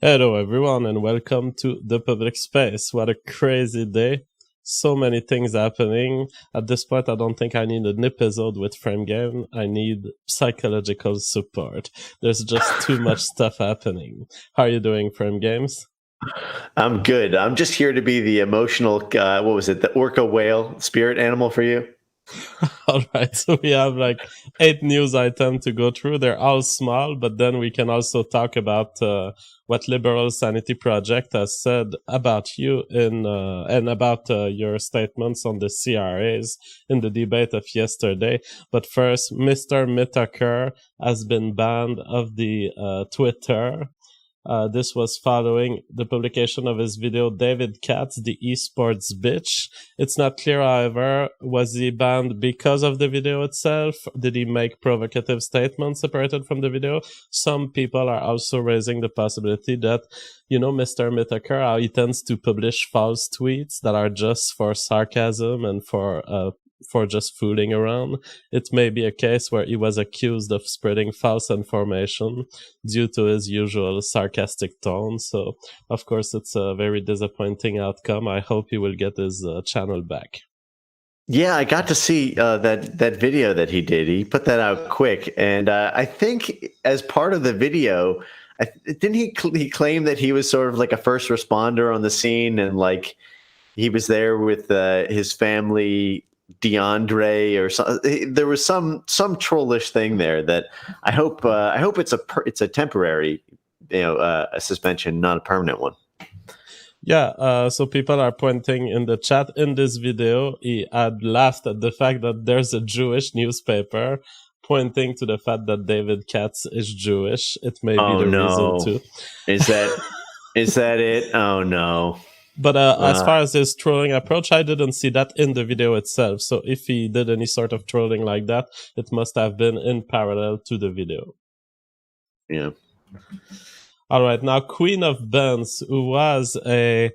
Hello, everyone, and welcome to the public space. What a crazy day. So many things happening. At this point, I don't think I need an episode with Frame Game. I need psychological support. There's just too much stuff happening. How are you doing, Frame Games? I'm good. I'm just here to be the emotional, what was it, the orca whale spirit animal for you? All right, so we have like 8 news items to go through. They're all small, but then we can also talk about what Liberal Sanity Project has said about you and about your statements on the CRAs in the debate of yesterday. But first, Mr. Mitaker has been banned of the Twitter. This was following the publication of his video, David Katz, the esports bitch. It's not clear, however, was he banned because of the video itself? Did he make provocative statements separated from the video? Some people are also raising the possibility that, Mr. Mitaker, how he tends to publish false tweets that are just for sarcasm and for just fooling around. It may be a case where he was accused of spreading false information due to his usual sarcastic tone. So, of course, it's a very disappointing outcome. I hope he will get his channel back. Yeah, I got to see that video that he did. He put that out quick, and I think as part of the video, didn't he claim that he was sort of like a first responder on the scene, and like he was there with his family, DeAndre, or something. There was some trollish thing there that I hope it's a temporary a suspension, not a permanent one. Yeah, so people are pointing in the chat in this video, he had laughed at the fact that there's a Jewish newspaper pointing to the fact that David Katz is Jewish. It may be the reason too. Is that it? Oh no. But as far as his trolling approach, I didn't see that in the video itself. So if he did any sort of trolling like that, it must have been in parallel to the video. Yeah. All right. Now, Queen of Benz, who was a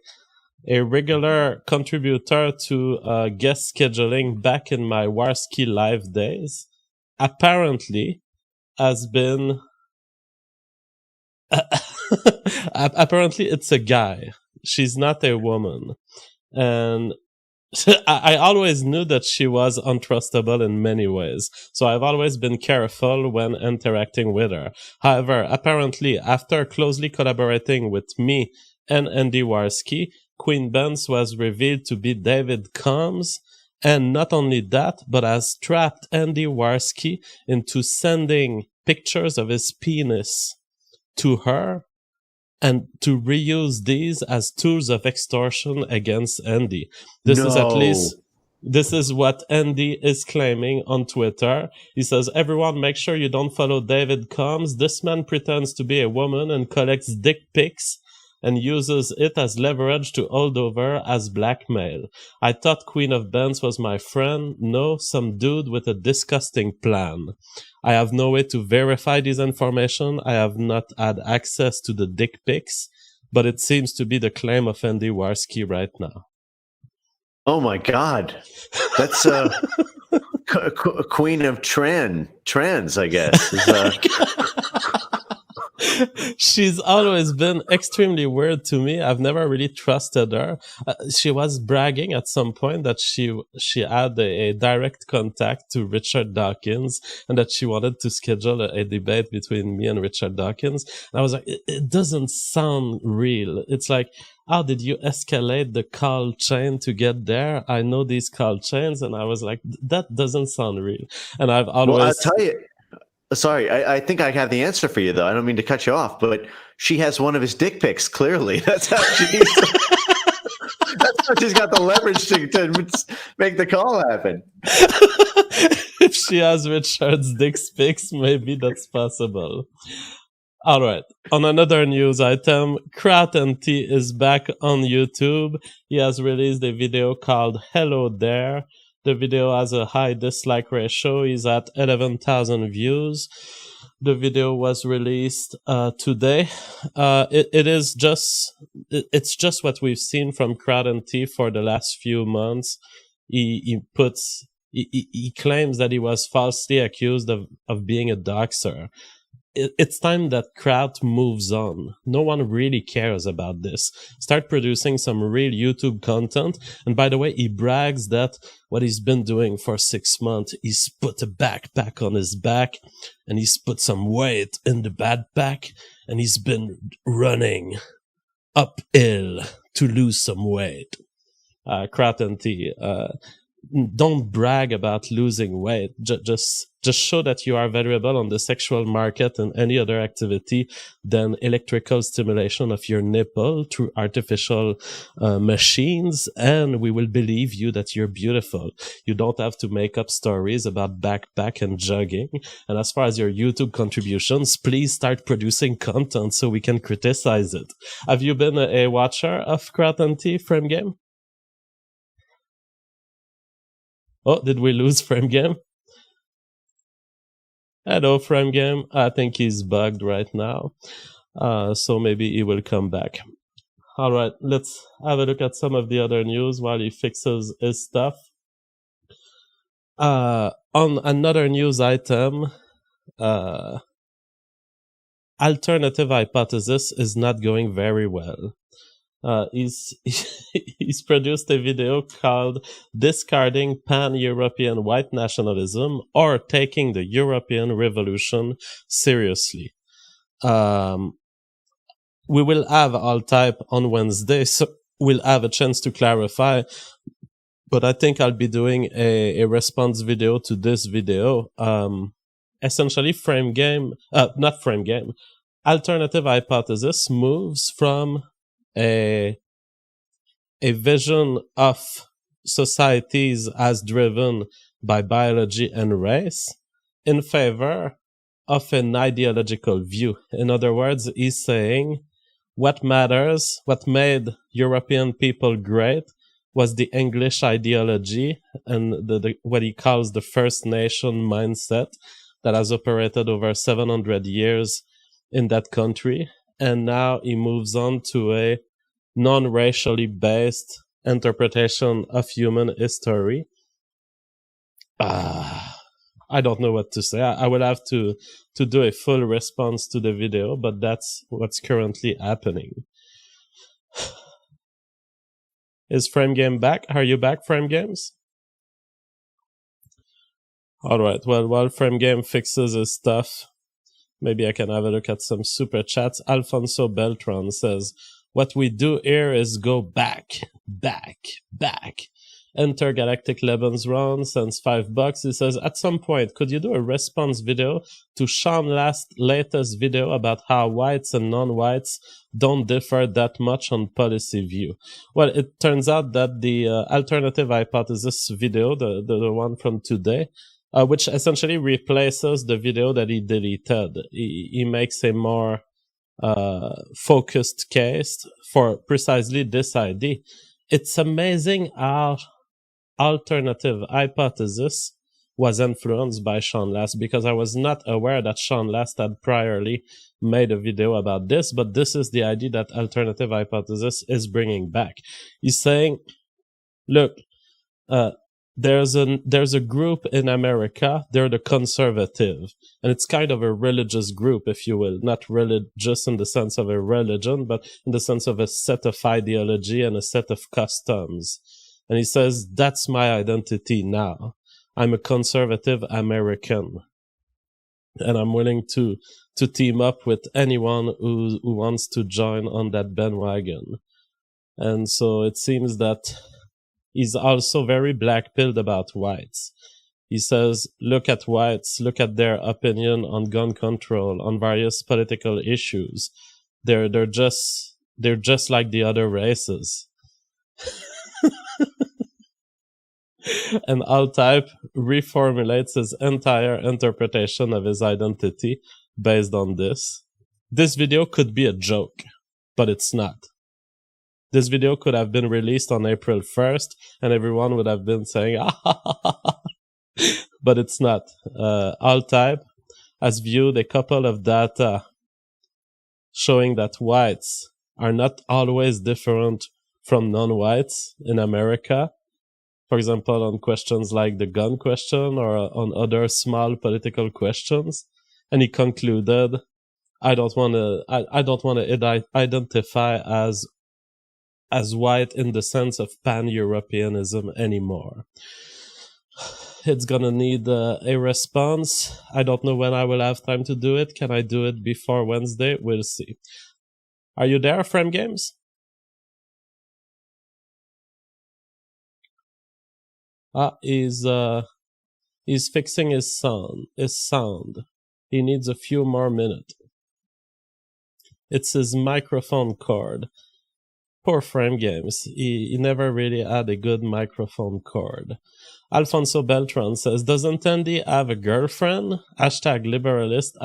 regular contributor to guest scheduling back in my Warski live days, apparently has been... apparently it's a guy. She's not a woman. And I always knew that she was untrustable in many ways. So I've always been careful when interacting with her. However, apparently, after closely collaborating with me and Andy Warski, Queen Benz was revealed to be David Combs. And not only that, but has trapped Andy Warski into sending pictures of his penis to her, and to reuse these as tools of extortion against Andy. This is what Andy is claiming on Twitter. He says, everyone make sure you don't follow David Combs. This man pretends to be a woman and collects dick pics and uses it as leverage to hold over as blackmail. I thought Queen of Benz was my friend. No, some dude with a disgusting plan. I have no way to verify this information. I have not had access to the dick pics, but it seems to be the claim of Andy Warski right now. Oh my God. That's Queen of Trans, I guess. She's always been extremely weird to me. I've never really trusted her. She was bragging at some point that she had a direct contact to Richard Dawkins and that she wanted to schedule a debate between me and Richard Dawkins. And I was like, it doesn't sound real. It's like, how did you escalate the call chain to get there? I know these call chains, and I was like, that doesn't sound real. And I've always... Well, I'll tell you. Sorry, I think I have the answer for you, though. I don't mean to cut you off, but she has one of his dick pics, clearly. That's how she's got the leverage to make the call happen. If she has Richard's dick pics, maybe that's possible. All right. On another news item, T is back on YouTube. He has released a video called Hello There. The video has a high dislike ratio. He's at 11,000 views. The video was released today. It's just what we've seen from T for the last few months. He claims that he was falsely accused of being a doxer. it's time that Kraut moves on. No one really cares about this. Start producing some real YouTube content. And by the way, he brags that what he's been doing for 6 months, he's put a backpack on his back and he's put some weight in the backpack and he's been running uphill to lose some weight. Kraut and T, don't brag about losing weight. Just show that you are valuable on the sexual market and any other activity than electrical stimulation of your nipple through artificial machines, and we will believe you that you're beautiful. You don't have to make up stories about backpack and jogging. And as far as your YouTube contributions, please start producing content so we can criticize it. Have you been a watcher of Kraut and T Frame Game? Oh, did we lose Frame Game? Hello, Frame Game. I think he's bugged right now. So maybe he will come back. All right, let's have a look at some of the other news while he fixes his stuff. On another news item, alternative hypothesis is not going very well. He's produced a video called Discarding Pan-European White Nationalism or Taking the European Revolution Seriously. We will have all type on Wednesday, so we'll have a chance to clarify. But I think I'll be doing a response video to this video. Essentially, not Frame Game. Alternative hypothesis moves from a vision of societies as driven by biology and race in favor of an ideological view. In other words, he's saying what matters, what made European people great was the English ideology and what he calls the First Nation mindset that has operated over 700 years in that country. And now he moves on to a non-racially based interpretation of human history. I don't know what to say. I will have to do a full response to the video, but that's what's currently happening. Is Frame Game back? Are you back, Frame Games? All right. Well, while Frame Game fixes his stuff, maybe I can have a look at some super chats. Alfonso Beltran says, what we do here is go back. Intergalactic Lebensraum sends $5. He says, at some point, could you do a response video to Sean Last's latest video about how whites and non-whites don't differ that much on policy view? Well, it turns out that the alternative hypothesis video, the one from today, which essentially replaces the video that he deleted. He makes a more focused case for precisely this idea. It's amazing how alternative hypothesis was influenced by Sean Last, because I was not aware that Sean Last had priorly made a video about this, but this is the idea that alternative hypothesis is bringing back. He's saying, look, there's a group in America, they're the conservative, and it's kind of a religious group, if you will, not religious in the sense of a religion, but in the sense of a set of ideology and a set of customs. And he says, that's my identity now. I'm a conservative American, and I'm willing to team up with anyone who wants to join on that bandwagon. And so it seems that he's also very black-pilled about whites. He says, look at whites, look at their opinion on gun control, on various political issues. They're just like the other races. And Altype reformulates his entire interpretation of his identity based on this. This video could be a joke, but it's not. This video could have been released on April 1st, and everyone would have been saying, but it's not. Altype has viewed a couple of data showing that whites are not always different from non-whites in America. For example, on questions like the gun question or on other small political questions. And he concluded I don't want to. I don't want to identify as white in the sense of pan-Europeanism anymore. It's gonna need a response. I don't know when I will have time to do it. Can I do it before Wednesday? We'll see. Are you there, Frame Games? He's fixing his sound. He needs a few more minutes. It's his microphone cord. Poor Frame Games. He never really had a good microphone cord. Alfonso Beltran says, doesn't Andy have a girlfriend? #liberalist,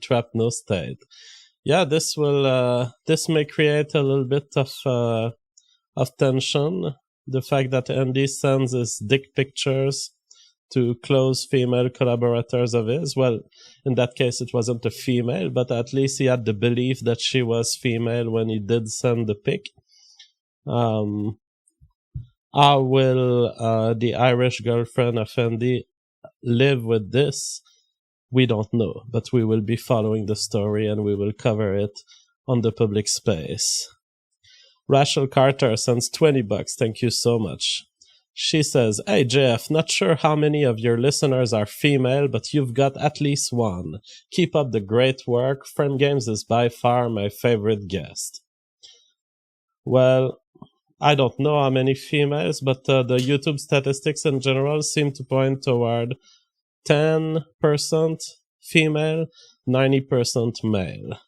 #trap no state. Yeah, this may create a little bit of tension. The fact that Andy sends his dick pictures to close female collaborators of his. Well, in that case, it wasn't a female, but at least he had the belief that she was female when he did send the pic. How will the Irish girlfriend of Andy live with this? We don't know, but we will be following the story and we will cover it on the public space. Rachel Carter sends $20. Thank you so much. She says, hey JF, not sure how many of your listeners are female, but you've got at least one. Keep up the great work. Frame Games is by far my favorite guest. Well, I don't know how many females, but the YouTube statistics in general seem to point toward 10% female, 90% male.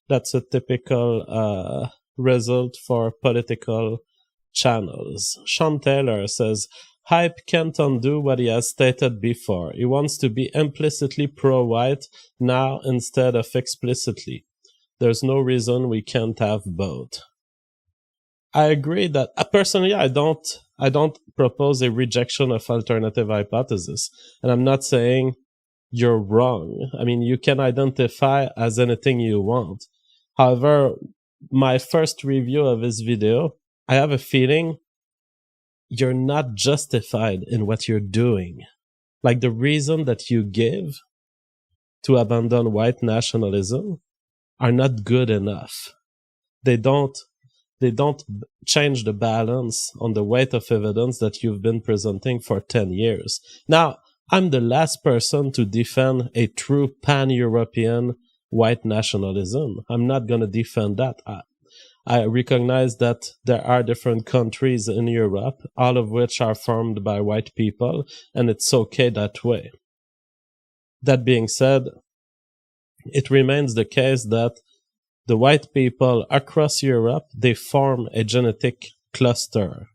That's a typical result for political channels. Sean Taylor says, Hype can't undo what he has stated before. He wants to be implicitly pro-white now instead of explicitly. There's no reason we can't have both. I agree that personally I don't propose a rejection of alternative hypothesis, and I'm not saying you're wrong. I mean, you can identify as anything you want. However, my first review of this video, I have a feeling you're not justified in what you're doing. Like the reason that you give to abandon white nationalism are not good enough. They don't change the balance on the weight of evidence that you've been presenting for 10 years. Now, I'm the last person to defend a true pan-European white nationalism. I'm not going to defend that. I recognize that there are different countries in Europe, all of which are formed by white people, and it's okay that way. That being said, it remains the case that the white people across Europe, they form a genetic cluster.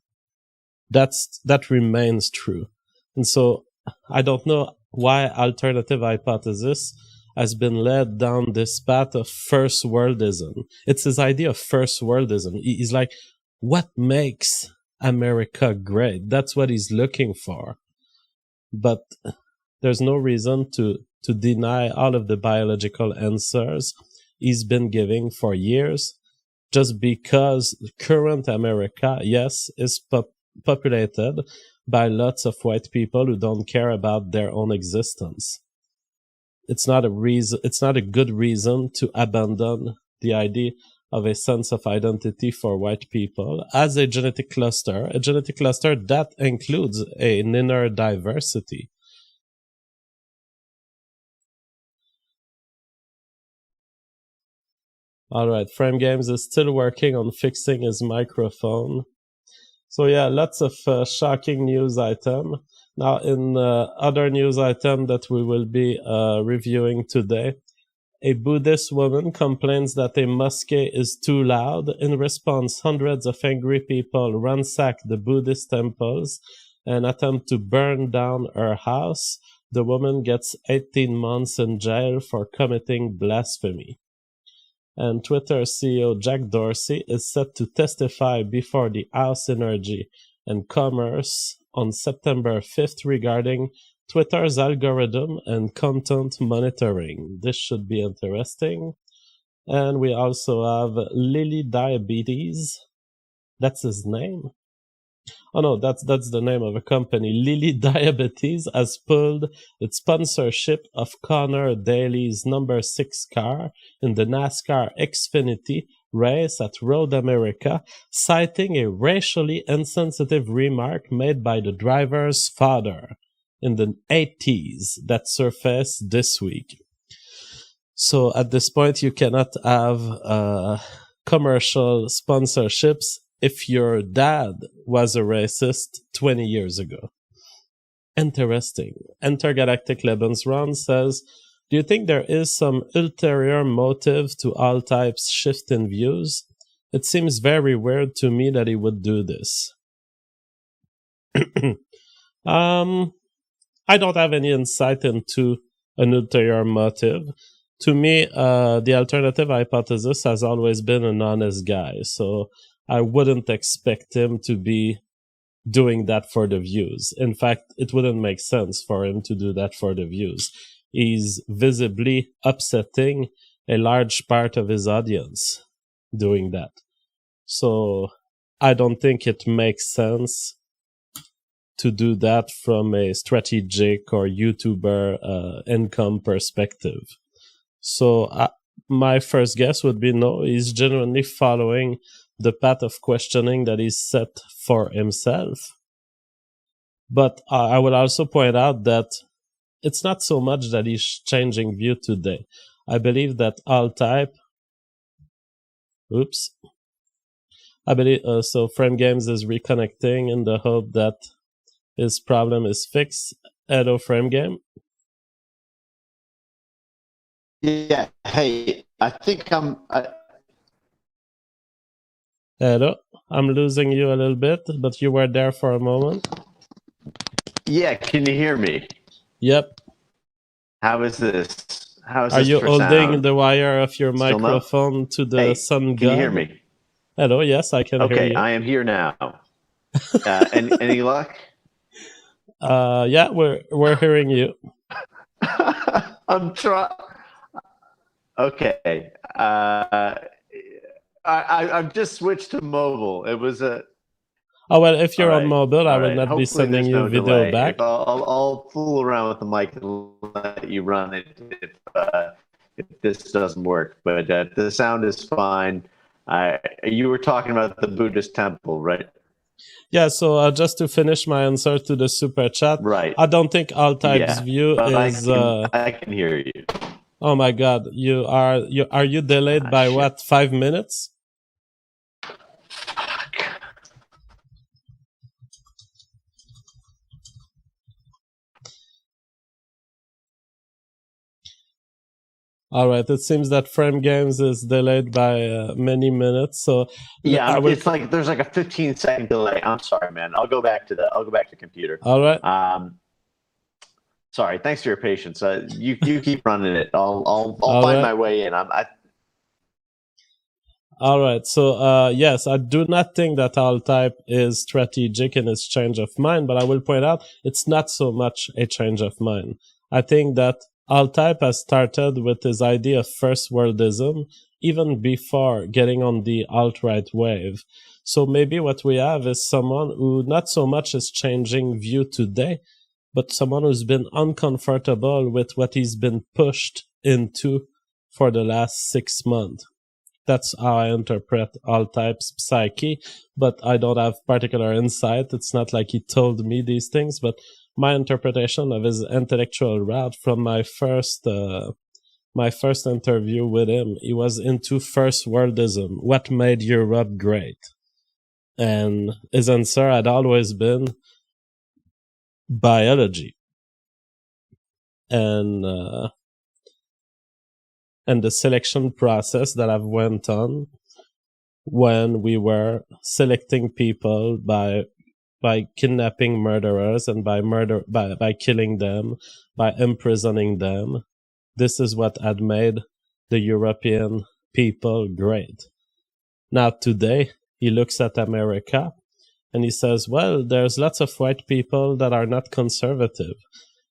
That remains true. And so I don't know why alternative hypothesis has been led down this path of first worldism. It's his idea of first worldism. He's like, what makes America great? That's what he's looking for. But there's no reason to deny all of the biological answers he's been giving for years, just because current America, yes, is populated by lots of white people who don't care about their own existence. It's not a good reason to abandon the idea of a sense of identity for white people as a genetic cluster that includes an inner diversity. All right, Frame Games is still working on fixing his microphone. So yeah, lots of shocking news item. Now, in other news item that we will be reviewing today, a Buddhist woman complains that a mosque is too loud. In response, hundreds of angry people ransack the Buddhist temples and attempt to burn down her house. The woman gets 18 months in jail for committing blasphemy. And Twitter CEO Jack Dorsey is set to testify before the House Energy and Commerce on September 5th regarding Twitter's algorithm and content monitoring. This should be interesting. And we also have Lily Diabetes. That's his name. Oh no, that's the name of a company. Lilly Diabetes has pulled its sponsorship of Connor Daly's number 6 car in the NASCAR Xfinity race at Road America, citing a racially insensitive remark made by the driver's father in the 80s that surfaced this week. So at this point, you cannot have commercial sponsorships if your dad was a racist 20 years ago. Interesting. Intergalactic Lebensraum says, do you think there is some ulterior motive to all types shift in views? It seems very weird to me that he would do this. I don't have any insight into an ulterior motive. To me, the alternative hypothesis has always been an honest guy, so I wouldn't expect him to be doing that for the views. In fact, it wouldn't make sense for him to do that for the views. He's visibly upsetting a large part of his audience doing that. So I don't think it makes sense to do that from a strategic or YouTuber income perspective. So my first guess would be no, he's genuinely following the path of questioning that he's set for himself. But I would also point out that it's not so much that he's changing view today. I believe that all type... I believe so Frame Games is reconnecting in the hope that his problem is fixed. Hello, Frame Game. Yeah. Hey, I think Hello. I'm losing you a little bit, but you were there for a moment. Yeah. Can you hear me? Yep. How is this? Are you holding the wire of your Still microphone to the sun god? Can you hear me? Hello. Yes, I can hear you. Okay, I am here now. Any luck? Yeah, we're hearing you. I'm trying. Okay. I've just switched to mobile. It was a. Oh well, if you're on mobile, I will not be sending you video delay. back. I'll fool around with the mic and let you run it if this doesn't work. But the sound is fine. You were talking about the Buddhist temple, right? Yeah, so just to finish my answer to the super chat, right? I don't think all types view is. I can hear you. Oh my God, are you delayed by what, 5 minutes? All right, it seems that Frame Games is delayed by many minutes. So yeah, it's like there's like a 15-second delay. I'm sorry, man. I'll go back to the computer. All right. Sorry. Thanks for your patience. You keep running it. I'll find my way in. All right. So yes, I do not think that all type is strategic in its change of mind, but I will point out it's not so much a change of mind. I think that All-Type has started with his idea of first worldism even before getting on the alt-right wave. So maybe what we have is someone who not so much is changing view today, but someone who's been uncomfortable with what he's been pushed into for the last 6 months. That's how I interpret All-Type's psyche, but I don't have particular insight. It's not like he told me these things, but my interpretation of his intellectual route from my first interview with him, he was into first worldism, what made Europe great. And his answer had always been biology. And the selection process that I've went on when we were selecting people by kidnapping murderers and by killing them, by imprisoning them. This is what had made the European people great. Now today, he looks at America and he says, well, there's lots of white people that are not conservative.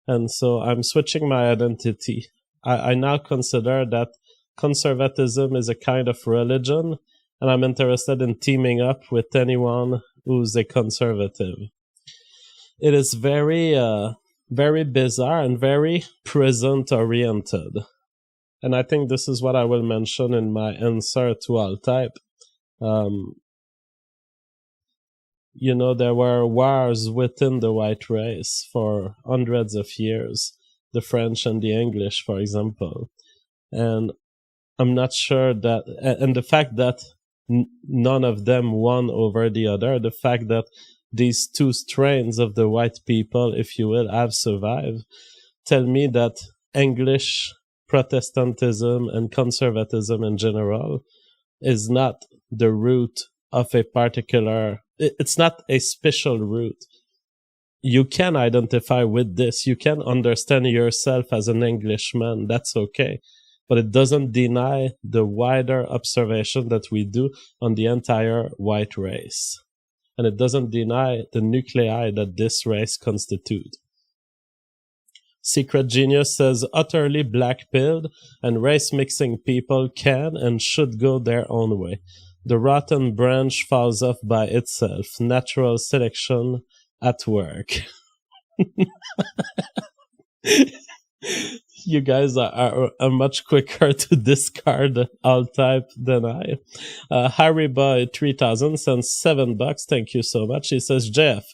And so I'm switching my identity. I now consider that conservatism is a kind of religion, and I'm interested in teaming up with anyone who's a conservative. It is very, very bizarre and very present-oriented. And I think this is what I will mention in my answer to All-Type. There were wars within the white race for hundreds of years, the French and the English, for example. And I'm not sure that, and the fact that none of them won over the other, the fact that these two strains of the white people, if you will, have survived, tell me that English Protestantism and conservatism in general is not the root of a particular, it's not a special root. You can identify with this. You can understand yourself as an Englishman. That's okay. But it doesn't deny the wider observation that we do on the entire white race. And it doesn't deny the nuclei that this race constitute. Secret Genius says, utterly black-pilled and race-mixing people can and should go their own way. The rotten branch falls off by itself. Natural selection at work. You guys are much quicker to discard All-Type than I. Harry Boy 3000 sends $7. Thank you so much. He says, Jeff,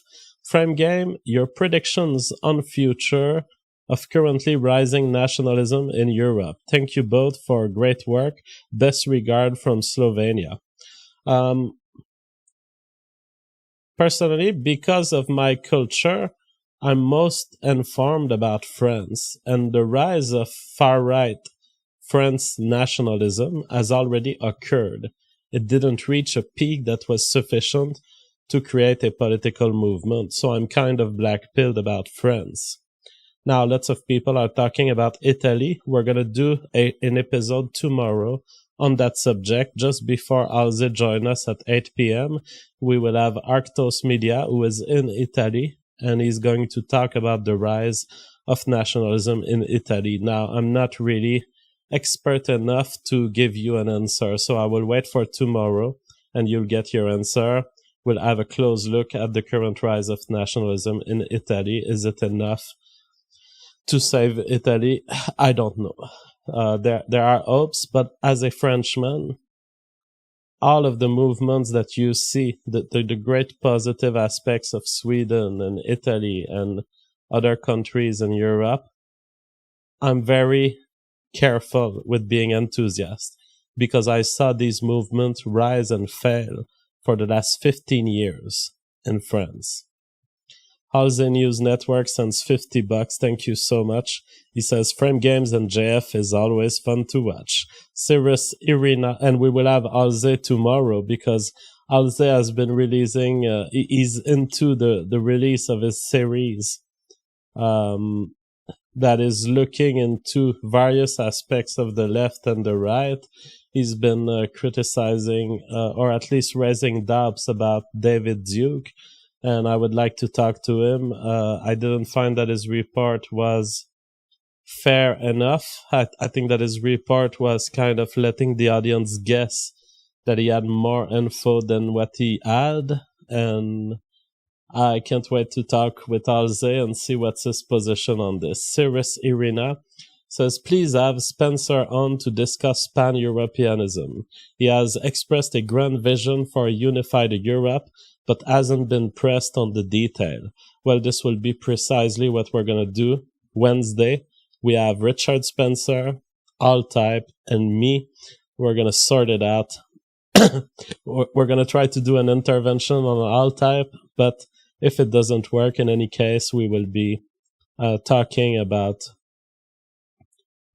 Frame Game, your predictions on future of currently rising nationalism in Europe. Thank you both for great work. Best regard from Slovenia. Personally, because of my culture, I'm most informed about France, and the rise of far-right French nationalism has already occurred. It didn't reach a peak that was sufficient to create a political movement, so I'm kind of black-pilled about France. Now, lots of people are talking about Italy. We're going to do an episode tomorrow on that subject. Just before Alze join us at 8 p.m., we will have Arctos Media, who is in Italy, and he's going to talk about the rise of nationalism in Italy. Now, I'm not really expert enough to give you an answer, so I will wait for tomorrow, and you'll get your answer. We'll have a close look at the current rise of nationalism in Italy. Is it enough to save Italy? I don't know. There are hopes, but as a Frenchman, all of the movements that you see, the great positive aspects of Sweden and Italy and other countries in Europe, I'm very careful with being enthusiastic because I saw these movements rise and fail for the last 15 years in France. Halsey News Network sends $50. Thank you so much. He says, Frame Games and JF is always fun to watch. Cyrus Irina, and we will have Halsey tomorrow because Halsey has been releasing, he's into the release of his series that is looking into various aspects of the left and the right. He's been criticizing, or at least raising doubts about David Duke. And I would like to talk to him. I didn't find that his report was fair enough. I think that his report was kind of letting the audience guess that he had more info than what he had. And I can't wait to talk with Alze and see what's his position on this. Cyrus Irina says, please have Spencer on to discuss pan-Europeanism. He has expressed a grand vision for a unified Europe, but hasn't been pressed on the detail. Well, this will be precisely what we're going to do. Wednesday, we have Richard Spencer, All-Type, and me. We're going to sort it out. We're going to try to do an intervention on All-Type, but if it doesn't work, in any case, we will be talking about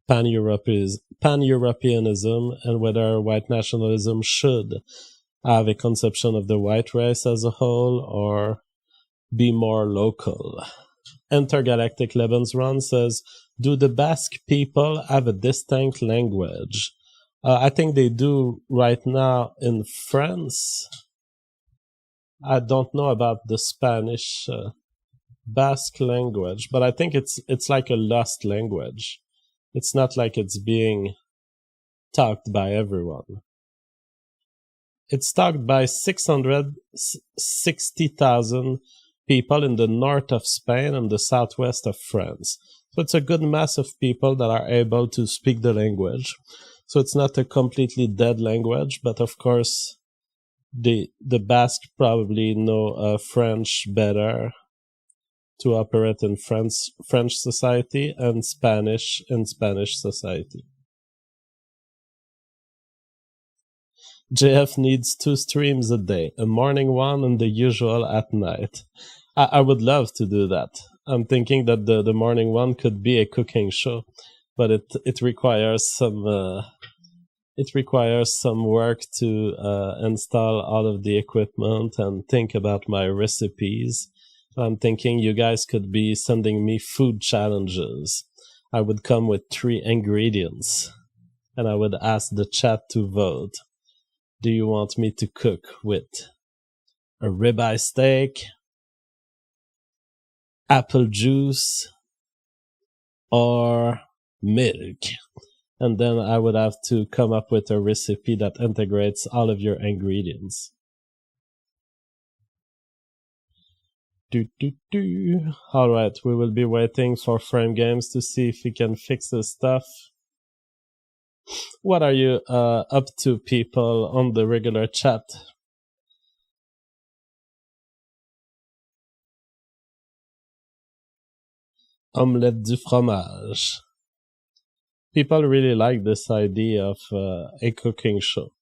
pan-Europeanism and whether white nationalism should have a conception of the white race as a whole or be more local. Intergalactic Lebensron says, do the Basque people have a distinct language? I think they do right now in France. I don't know about the Spanish Basque language, but I think it's like a lost language. It's not like it's being talked by everyone. It's stocked by 660,000 people in the north of Spain and the southwest of France. So it's a good mass of people that are able to speak the language. So it's not a completely dead language, but of course, the Basque probably know French better to operate in French society and Spanish in Spanish society. JF needs 2 streams a day, a morning one and the usual at night. I would love to do that. I'm thinking that the morning one could be a cooking show, but it requires some work to install all of the equipment and think about my recipes. I'm thinking you guys could be sending me food challenges. I would come with 3 ingredients, and I would ask the chat to vote. Do you want me to cook with a ribeye steak, apple juice, or milk? And then I would have to come up with a recipe that integrates all of your ingredients. Alright, we will be waiting for Frame Games to see if he can fix his stuff. What are you up to, people, on the regular chat? Omelette du fromage. People really like this idea of a cooking show.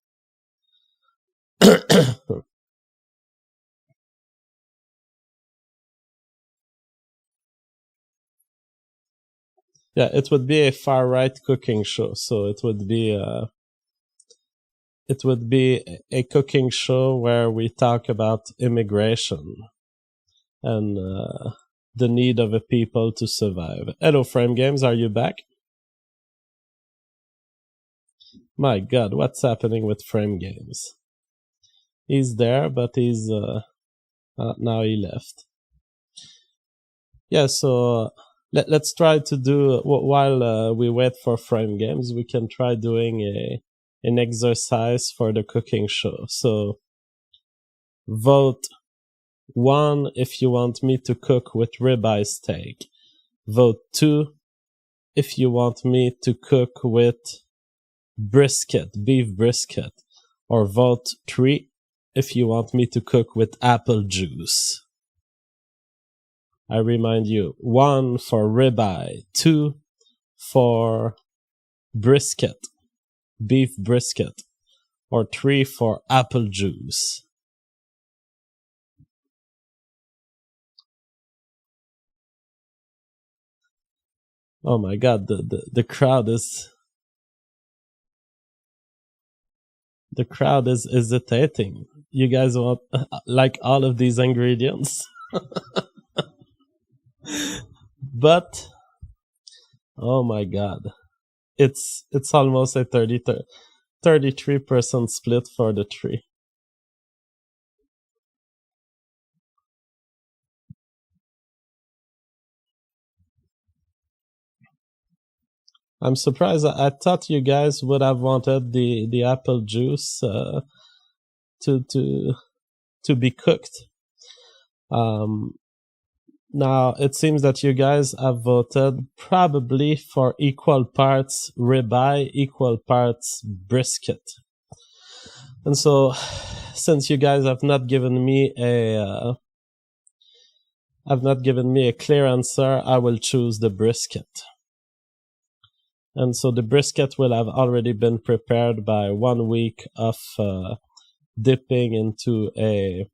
Yeah, it would be a far-right cooking show, so it would be a cooking show where we talk about immigration and the need of a people to survive. Hello, Frame Games, are you back? My God, what's happening with Frame Games? He's there, but he's now he left. Yeah, so let's try to do, while we wait for Frame Games, we can try doing an exercise for the cooking show. So vote 1 if you want me to cook with ribeye steak. Vote 2 if you want me to cook with brisket, beef brisket. Or vote 3 if you want me to cook with apple juice. I remind you, 1 for ribeye, 2 for brisket, beef brisket, or 3 for apple juice. Oh my God, the crowd is hesitating. You guys want like all of these ingredients? But oh my God, it's almost a 33% split for the 3. I'm surprised. I thought you guys would have wanted the apple juice to be cooked. Now, it seems that you guys have voted probably for equal parts ribeye, equal parts brisket. And so, since you guys have not given me a clear answer, I will choose the brisket. And so the brisket will have already been prepared by 1 week of dipping into a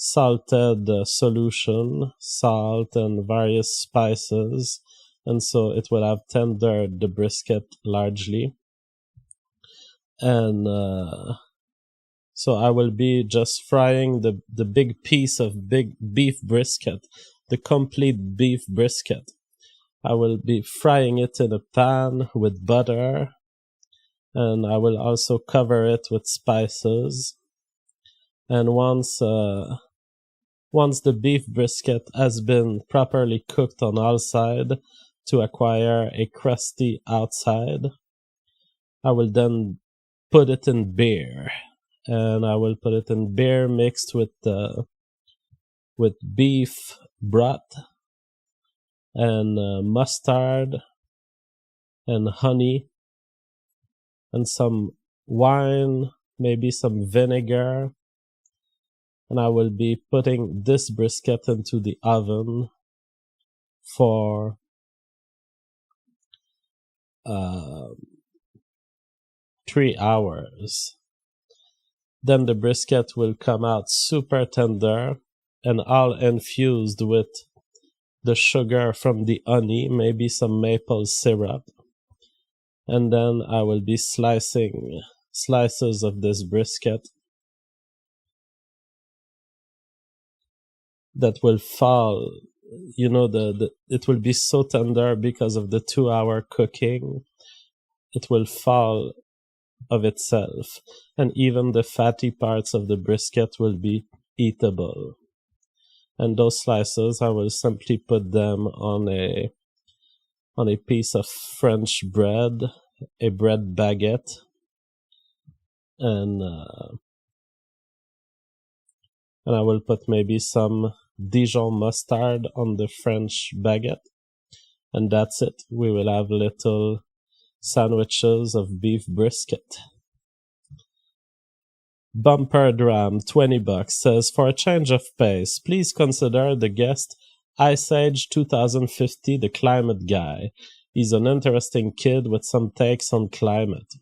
salted solution, salt and various spices, and so it will have tendered the brisket largely. And so I will be just frying the big piece of beef brisket, the complete beef brisket. I will be frying it in a pan with butter, and I will also cover it with spices. And once the beef brisket has been properly cooked on all sides to acquire a crusty outside, I will then put it in beer and I will put it in beer mixed with beef broth and mustard and honey and some wine, maybe some vinegar. And I will be putting this brisket into the oven for 3 hours. Then the brisket will come out super tender and all infused with the sugar from the honey, maybe some maple syrup. And then I will be slicing slices of this brisket that will fall. You know, it will be so tender because of the 2-hour cooking. It will fall of itself, and even the fatty parts of the brisket will be eatable. And those slices, I will simply put them on a piece of French bread, a bread baguette, and I will put maybe some Dijon mustard on the French baguette, and that's it. We will have little sandwiches of beef brisket. Bumper Dram, $20, says, for a change of pace, please consider the guest Ice Age 2050, the climate guy. He's an interesting kid with some takes on climate.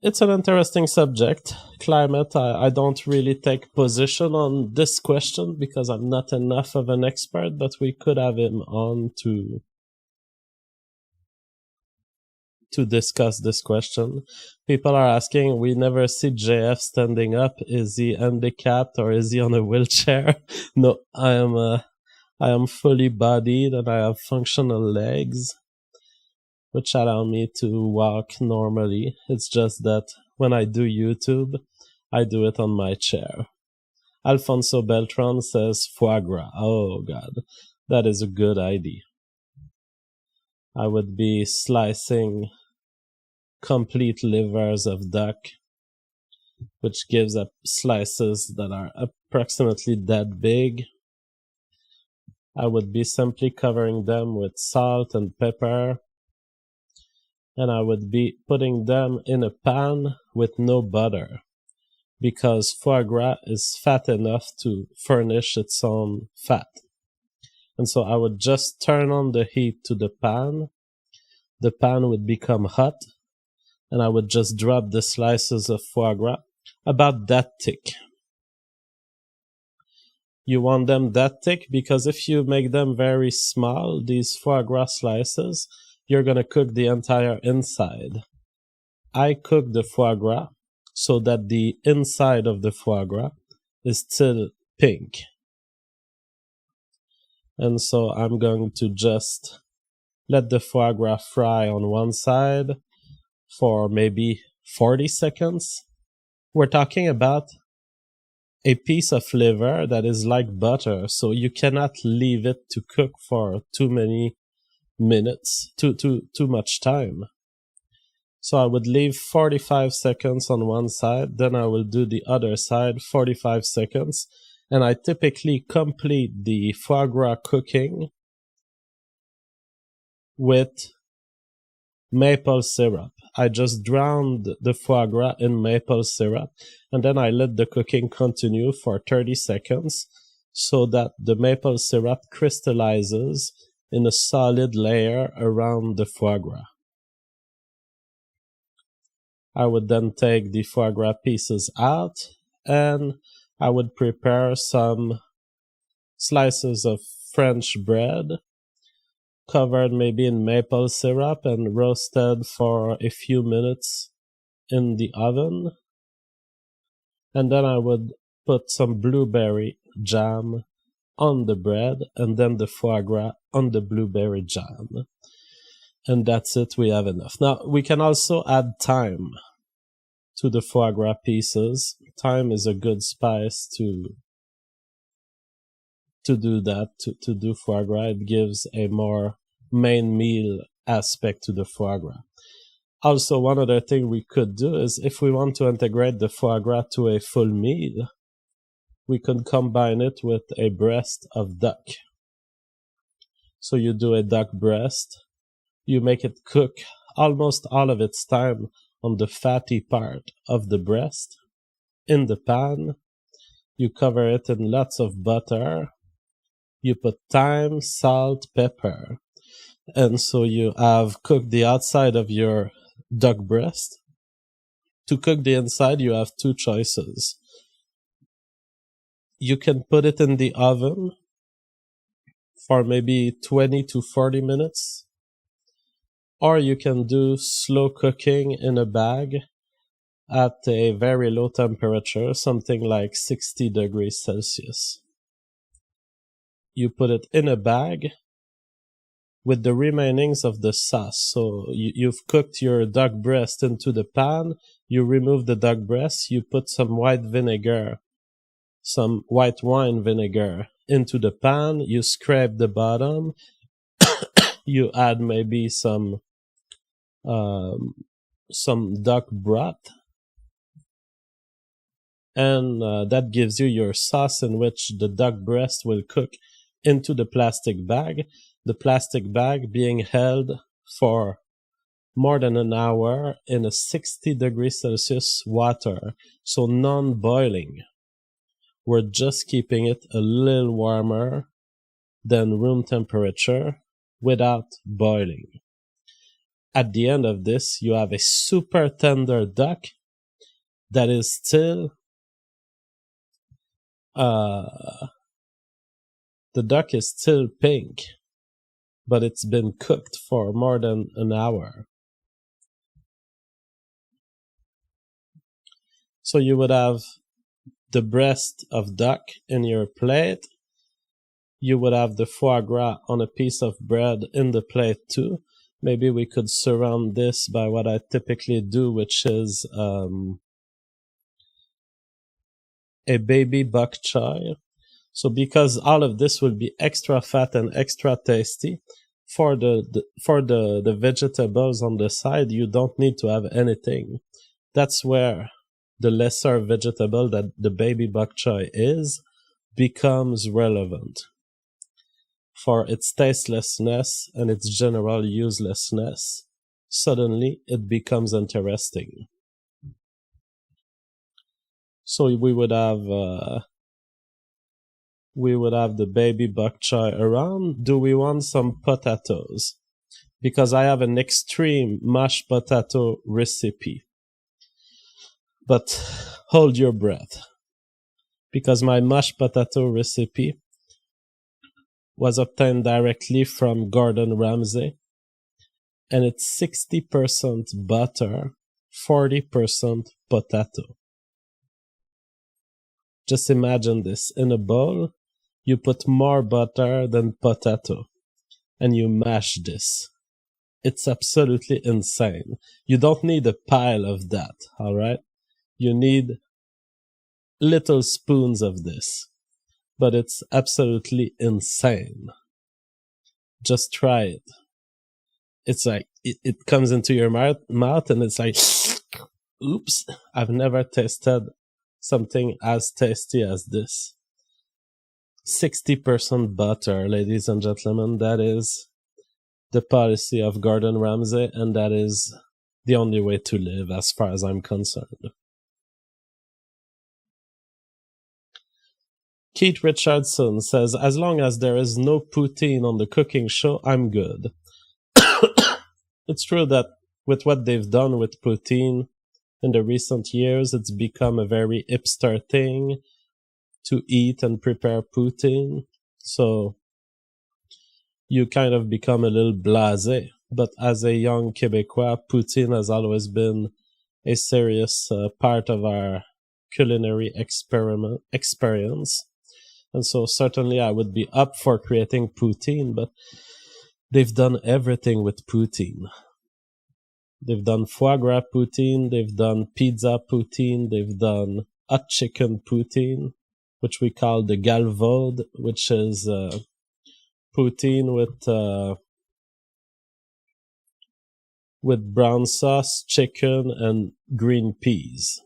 It's an interesting subject, climate. I don't really take position on this question because I'm not enough of an expert, but we could have him on to discuss this question. People are asking, we never see JF standing up. Is he handicapped or is he on a wheelchair? No, I am fully bodied and I have functional legs, which allow me to walk normally. It's just that when I do YouTube, I do it on my chair. Alfonso Beltran says foie gras. Oh God, that is a good idea. I would be slicing complete livers of duck, which gives up slices that are approximately that big. I would be simply covering them with salt and pepper, and I would be putting them in a pan with no butter, because foie gras is fat enough to furnish its own fat. And so I would just turn on the heat to the pan would become hot, and I would just drop the slices of foie gras about that thick. You want them that thick because if you make them very small, these foie gras slices, you're going to cook the entire inside. I cook the foie gras so that the inside of the foie gras is still pink. And so I'm going to just let the foie gras fry on one side for maybe 40 seconds. We're talking about a piece of liver that is like butter, so you cannot leave it to cook for too many minutes, too much time. So I would leave 45 seconds on one side, then I will do the other side 45 seconds, and I typically complete the foie gras cooking with maple syrup. I just drowned the foie gras in maple syrup, and then I let the cooking continue for 30 seconds so that the maple syrup crystallizes in a solid layer around the foie gras. I would then take the foie gras pieces out, and I would prepare some slices of French bread covered maybe in maple syrup and roasted for a few minutes in the oven. And then I would put some blueberry jam on the bread and then the foie gras on the blueberry jam. And that's it, we have enough. Now, we can also add thyme to the foie gras pieces. Thyme is a good spice to do that, to do foie gras. It gives a more main meal aspect to the foie gras. Also, one other thing we could do is if we want to integrate the foie gras to a full meal, we could combine it with a breast of duck. So you do a duck breast, you make it cook almost all of its time on the fatty part of the breast in the pan. You cover it in lots of butter. You put thyme, salt, pepper. And so you have cooked the outside of your duck breast. To cook the inside, you have two choices. You can put it in the oven for maybe 20 to 40 minutes. Or you can do slow cooking in a bag at a very low temperature, something like 60 degrees Celsius. You put it in a bag with the remainings of the sauce. So you've cooked your duck breast into the pan, you remove the duck breast, you put some white wine vinegar into the pan, you scrape the bottom, you add maybe some duck broth, and that gives you your sauce in which the duck breast will cook into the plastic bag. The plastic bag being held for more than an hour in a 60 degrees Celsius water, so non-boiling. We're just keeping it a little warmer than room temperature without boiling. At the end of this, you have a super tender duck that is still the duck is still pink, but it's been cooked for more than an hour. So you would have the breast of duck in your plate. You would have the foie gras on a piece of bread in the plate too. Maybe we could surround this by what I typically do, which is a baby bok choy. So because all of this will be extra fat and extra tasty, for the vegetables on the side, you don't need to have anything. That's where the lesser vegetable that the baby bok choy is becomes relevant. For its tastelessness and its general uselessness, suddenly it becomes interesting. So we would have the baby bok choy around. Do we want some potatoes? Because I have an extreme mashed potato recipe. But hold your breath, because my mashed potato recipe was obtained directly from Gordon Ramsay, and it's 60% butter, 40% potato. Just imagine this. In a bowl, you put more butter than potato, and you mash this. It's absolutely insane. You don't need a pile of that, all right? You need little spoons of this, but it's absolutely insane. Just try it. It's like, it comes into your mouth and it's like, oops, I've never tasted something as tasty as this. 60% butter, ladies and gentlemen, that is the policy of Gordon Ramsay, and that is the only way to live as far as I'm concerned. Keith Richardson says, as long as there is no poutine on the cooking show, I'm good. It's true that with what they've done with poutine in the recent years, it's become a very hipster thing to eat and prepare poutine. So you kind of become a little blasé. But as a young Québécois, poutine has always been a serious part of our culinary experience. And so certainly I would be up for creating poutine, but they've done everything with poutine. They've done foie gras poutine, they've done pizza poutine, they've done hot chicken poutine, which we call the galvaude, which is poutine with with brown sauce, chicken, and green peas.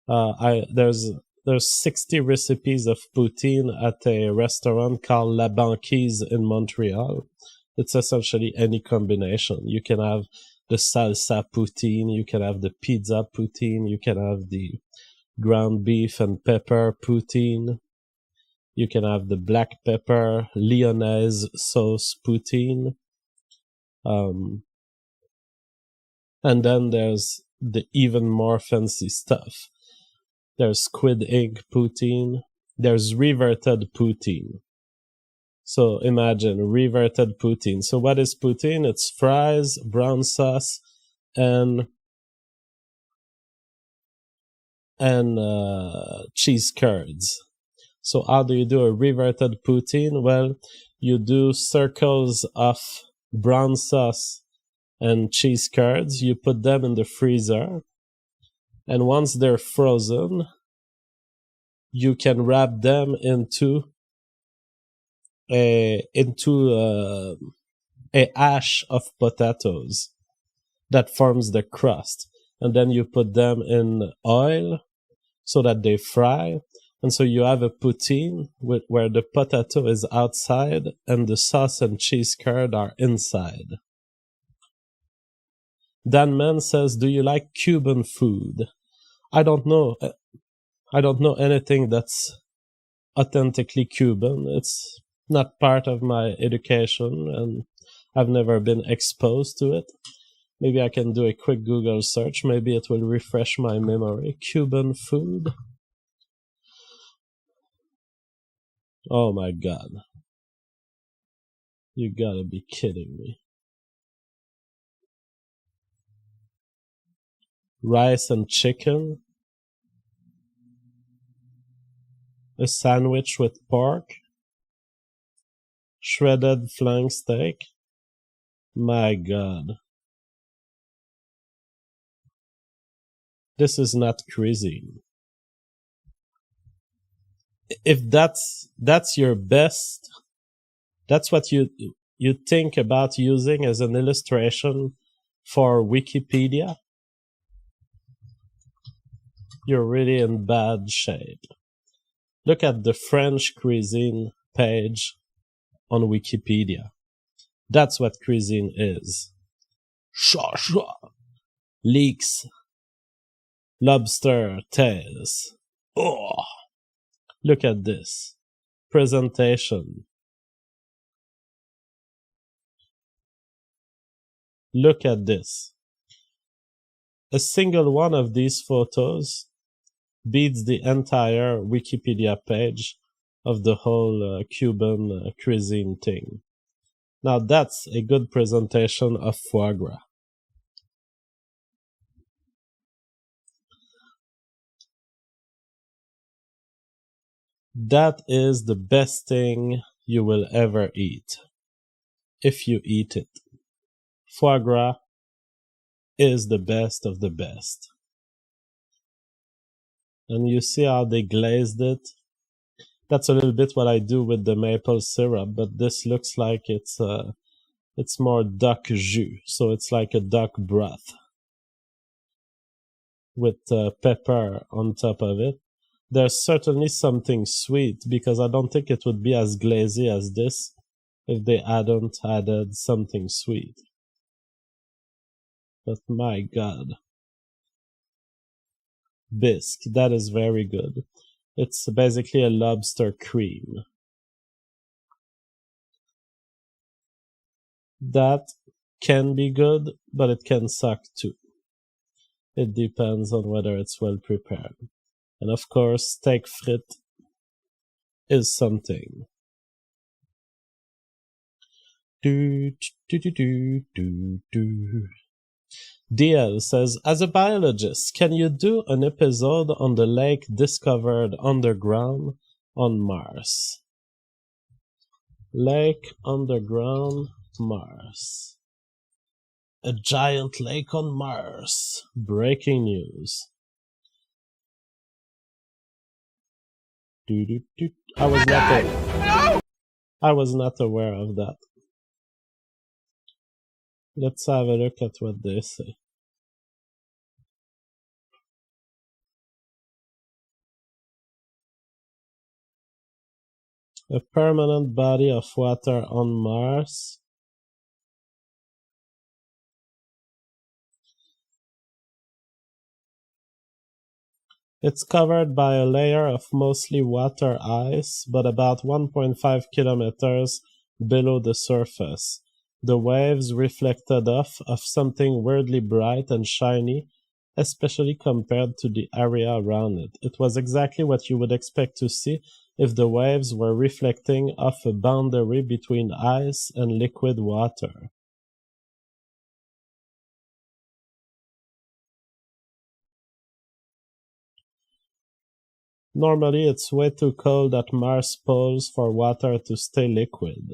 There's 60 recipes of poutine at a restaurant called La Banquise in Montreal. It's essentially any combination. You can have the salsa poutine, you can have the pizza poutine, you can have the ground beef and pepper poutine, you can have the black pepper Lyonnaise sauce poutine. And then there's the even more fancy stuff. There's squid ink poutine. There's reverted poutine. So imagine reverted poutine. So what is poutine? It's fries, brown sauce, and cheese curds. So how do you do a reverted poutine? Well, you do circles of brown sauce and cheese curds. You put them in the freezer. And once they're frozen, you can wrap them into a ash of potatoes that forms the crust. And then you put them in oil so that they fry. And so you have a poutine where the potato is outside and the sauce and cheese curd are inside. Dan Man says, do you like Cuban food? I don't know. I don't know anything that's authentically Cuban. It's not part of my education and I've never been exposed to it. Maybe I can do a quick Google search. Maybe it will refresh my memory. Cuban food. Oh my God. You gotta be kidding me. Rice and chicken. A sandwich with pork. Shredded flank steak. My God. This is not cuisine. If that's your best, that's what you think about using as an illustration for Wikipedia, you're really in bad shape. Look at the French cuisine page on Wikipedia. That's what cuisine is. Leeks, lobster tails. Oh, look at this. Presentation. Look at this. A single one of these photos beats the entire Wikipedia page of the whole Cuban cuisine thing. Now that's a good presentation of foie gras. That is the best thing you will ever eat, if you eat it. Foie gras is the best of the best. And you see how they glazed it? That's a little bit what I do with the maple syrup, but this looks like it's more duck jus, so it's like a duck broth with pepper on top of it. There's certainly something sweet because I don't think it would be as glazy as this if they hadn't added something sweet. But my God. Bisque, that is very good. It's basically a lobster cream. That can be good, but it can suck too. It depends on whether it's well prepared. And of course, steak frites is something. DL says, as a biologist, can you do an episode on the lake discovered underground on Mars? Lake underground Mars. A giant lake on Mars. Breaking news. I was not aware of that. Let's have a look at what they say. A permanent body of water on Mars. It's covered by a layer of mostly water ice, but about 1.5 kilometers below the surface. The waves reflected off of something weirdly bright and shiny, especially compared to the area around it. It was exactly what you would expect to see if the waves were reflecting off a boundary between ice and liquid water. Normally, it's way too cold at Mars poles for water to stay liquid.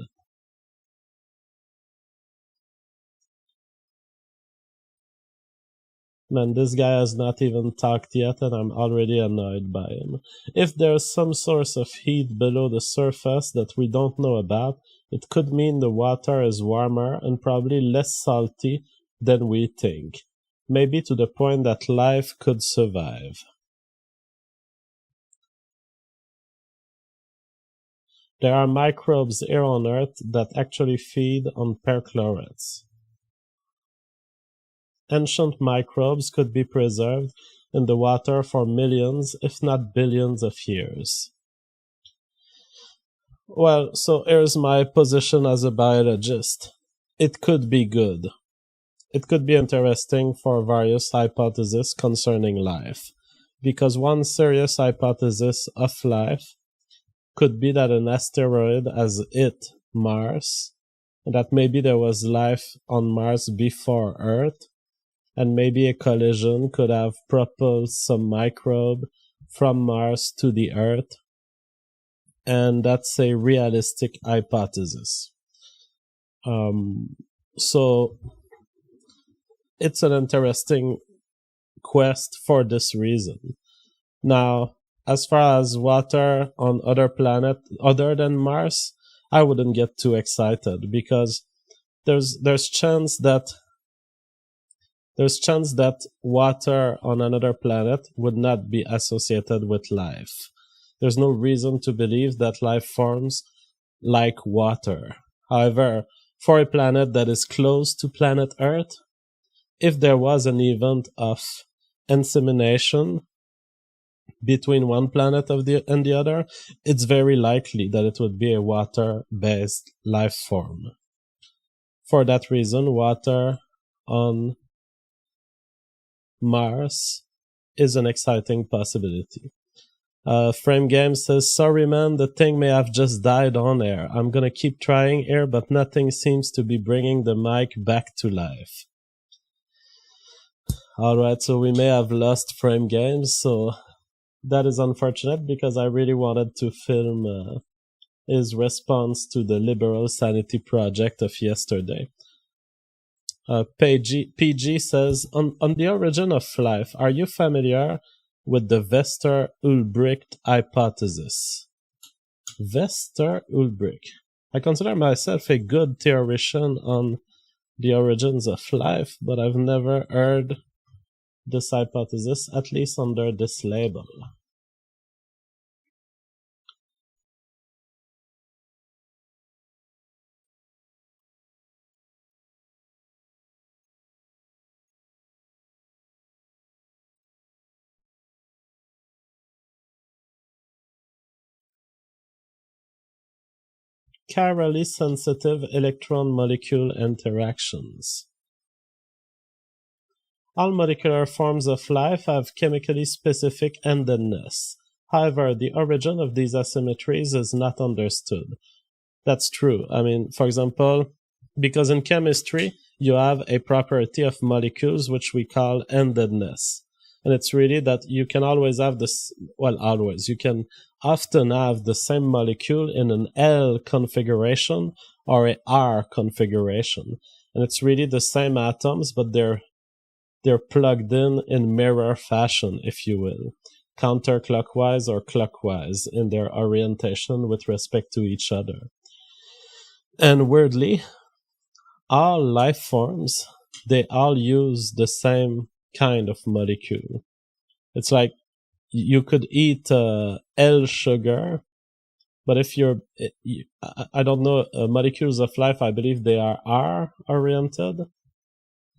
Man, this guy has not even talked yet, and I'm already annoyed by him. If there's some source of heat below the surface that we don't know about, it could mean the water is warmer and probably less salty than we think. Maybe to the point that life could survive. There are microbes here on Earth that actually feed on perchlorates. Ancient microbes could be preserved in the water for millions, if not billions of years. Well, so here's my position as a biologist. It could be good. It could be interesting for various hypotheses concerning life. Because one serious hypothesis of life could be that an asteroid has hit Mars, and that maybe there was life on Mars before Earth, and maybe a collision could have propelled some microbe from Mars to the Earth, and that's a realistic hypothesis. So it's an interesting quest for this reason. Now, as far as water on other planet other than Mars, I wouldn't get too excited because there's chance that water on another planet would not be associated with life. There's no reason to believe that life forms like water. However, for a planet that is close to planet Earth, if there was an event of insemination between one planet and the other, it's very likely that it would be a water-based life form. For that reason, water on Mars is an exciting possibility. Frame Game says, sorry man, the thing may have just died on air. I'm gonna keep trying here, but nothing seems to be bringing the mic back to life. Alright, so we may have lost Frame Games, so that is unfortunate because I really wanted to film his response to the liberal Sanity project of yesterday. PG says, on the origin of life, are you familiar with the Vester-Ulbricht hypothesis? Vester-Ulbricht. I consider myself a good theoretician on the origins of life, but I've never heard this hypothesis, at least under this label. Chirally sensitive electron-molecule interactions. All molecular forms of life have chemically specific endedness. However, the origin of these asymmetries is not understood. That's true. I mean, for example, because in chemistry, you have a property of molecules which we call endedness. And it's really that you can always have this, well, always, you can often have the same molecule in an L configuration or a R configuration. And it's really the same atoms, but they're plugged in mirror fashion, if you will, counterclockwise or clockwise in their orientation with respect to each other. And weirdly, all life forms, they all use the same kind of molecule. It's like you could eat L sugar, but if I don't know, molecules of life, I believe they are R-oriented.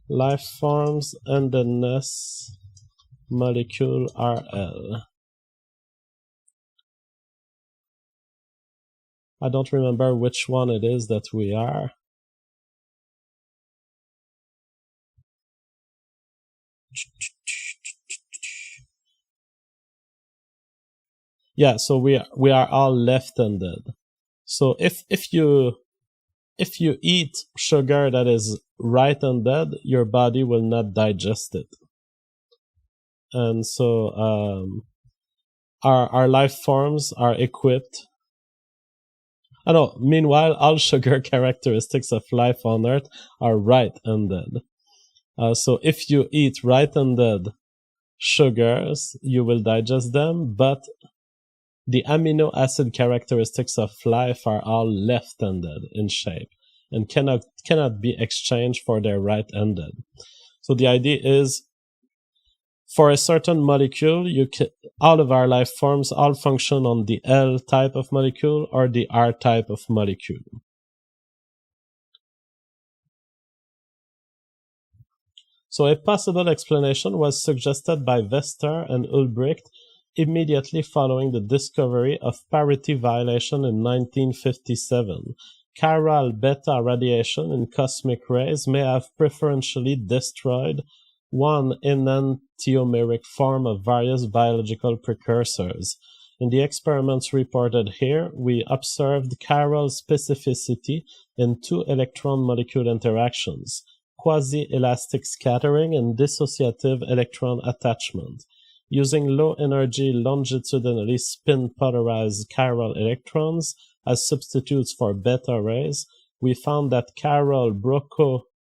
Life forms and the NES molecule RL. I don't remember which one it is that we are. Yeah, so we are all left-handed. So if you eat sugar that is right-handed, your body will not digest it. And so our life forms are equipped. I know, meanwhile, all sugar characteristics of life on Earth are right-handed. So if you eat right-handed sugars, you will digest them, but the amino acid characteristics of life are all left-handed in shape and cannot be exchanged for their right-handed. So the idea is, for a certain molecule, all of our life forms all function on the L type of molecule or the R type of molecule. So a possible explanation was suggested by Vester and Ulbricht immediately following the discovery of parity violation in 1957. Chiral beta radiation in cosmic rays may have preferentially destroyed one enantiomeric form of various biological precursors. In the experiments reported here, we observed chiral specificity in two electron-molecule interactions, quasi-elastic scattering and dissociative electron attachment. Using low-energy longitudinally spin-polarized chiral electrons as substitutes for beta rays, we found that chiral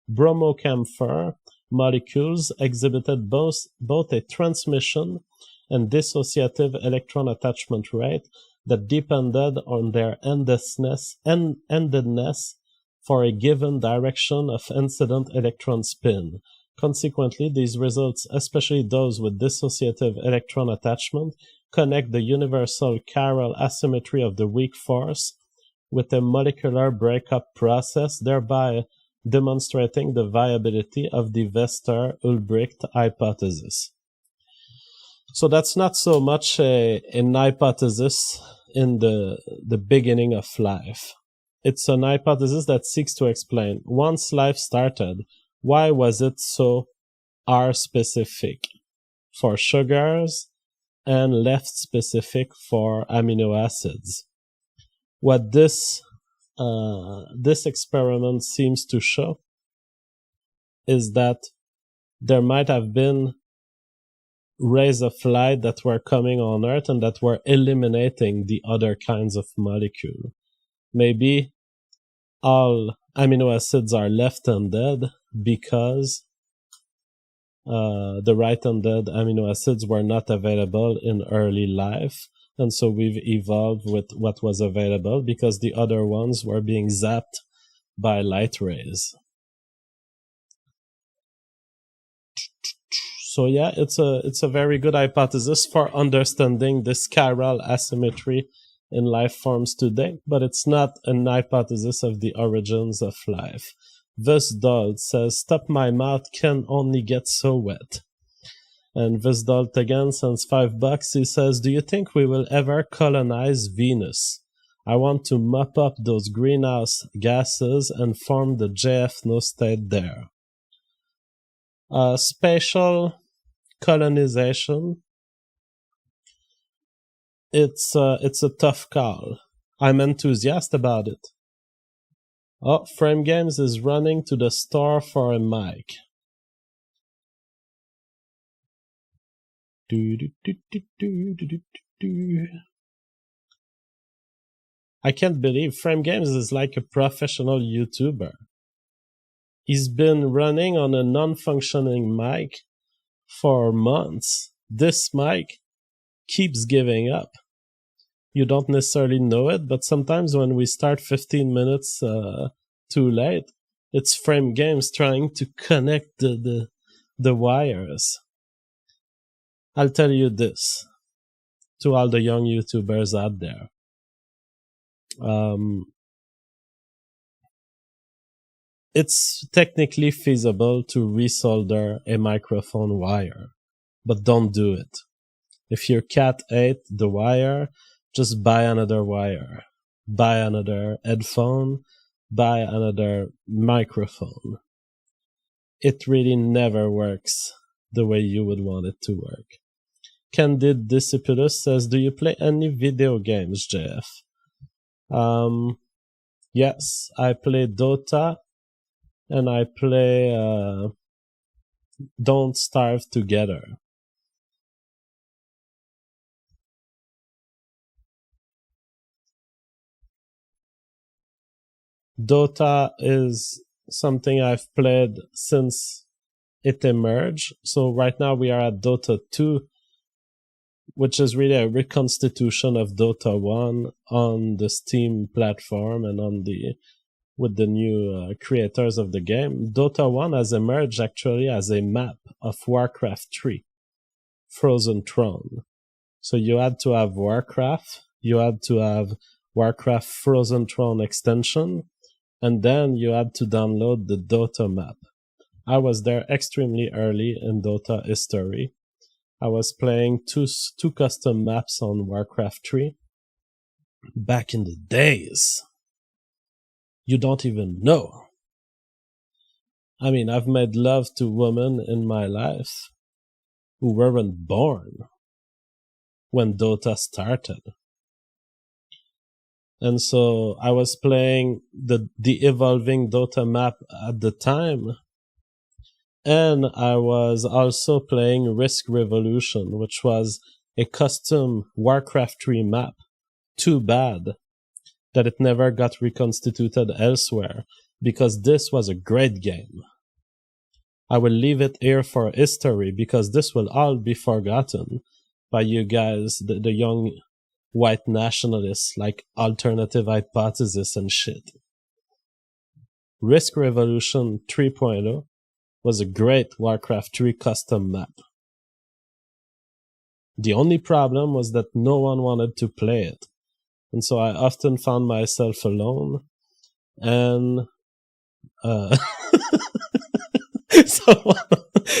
bromocamphor molecules exhibited both a transmission and dissociative electron attachment rate that depended on their endedness for a given direction of incident electron spin. Consequently, these results, especially those with dissociative electron attachment, connect the universal chiral asymmetry of the weak force with a molecular breakup process, thereby demonstrating the viability of the Vester-Ulbricht hypothesis. So that's not so much an hypothesis in the beginning of life. It's an hypothesis that seeks to explain, once life started, why was it so R-specific for sugars and left-specific for amino acids? What this experiment seems to show is that there might have been rays of light that were coming on Earth and that were eliminating the other kinds of molecule. Maybe all amino acids are left-handed because the right-handed amino acids were not available in early life, and so we've evolved with what was available because the other ones were being zapped by light rays. So yeah, it's a very good hypothesis for understanding this chiral asymmetry in life forms today, but it's not an hypothesis of the origins of life. Visdold says, "Stop my mouth can only get so wet." And Visdold again sends $5. He says, "Do you think we will ever colonize Venus? I want to mop up those greenhouse gases and form the JF state there." Spatial colonization, it's a tough call. I'm enthusiastic about it. Oh, Frame Games is running to the store for a mic. I can't believe Frame Games is like a professional YouTuber. He's been running on a non-functioning mic for months. This mic keeps giving up. You don't necessarily know it, but sometimes when we start 15 minutes too late, It's Frame Games trying to connect the wires. I'll tell you this to all the young YouTubers out there. It's technically feasible to resolder a microphone wire, but don't do it. If your cat ate the wire, just buy another wire. Buy another headphone, buy another microphone. It really never works the way you would want it to work. Candid Discipulus says, do you play any video games, JF? Yes, I play Dota, and I play Don't Starve Together. Dota is something I've played since it emerged. So right now we are at Dota 2, which is really a reconstitution of Dota 1 on the Steam platform and with the new creators of the game. Dota 1 has emerged actually as a map of Warcraft 3, Frozen Throne. So you had to have Warcraft, you had to have Warcraft Frozen Throne extension, and then you had to download the Dota map. I was there extremely early in Dota history. I was playing two custom maps on Warcraft 3 back in the days. You don't even know. I mean, I've made love to women in my life who weren't born when Dota started. And so I was playing the evolving Dota map at the time. And I was also playing Risk Revolution, which was a custom Warcraft 3 map. Too bad that it never got reconstituted elsewhere, because this was a great game. I will leave it here for history, because this will all be forgotten by you guys, the young white nationalists like Alternative Hypothesis and shit. Risk Revolution 3.0 was a great Warcraft 3 custom map. The only problem was that no one wanted to play it. And so I often found myself alone. And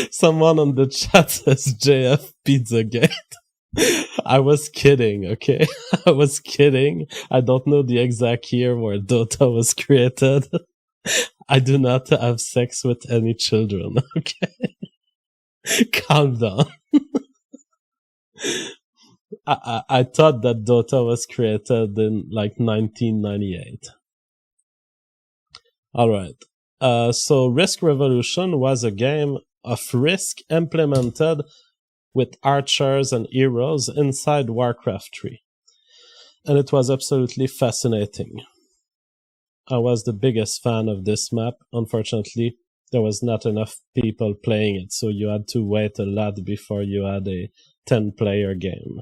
someone on the chat says JF Pizzagate. I was kidding, okay? I was kidding. I don't know the exact year where Dota was created. I do not have sex with any children, okay? Calm down. I thought that Dota was created in like 1998. Alright. So Risk Revolution was a game of Risk implemented with archers and heroes inside Warcraft 3. And it was absolutely fascinating. I was the biggest fan of this map. Unfortunately, there was not enough people playing it, so you had to wait a lot before you had a 10-player game.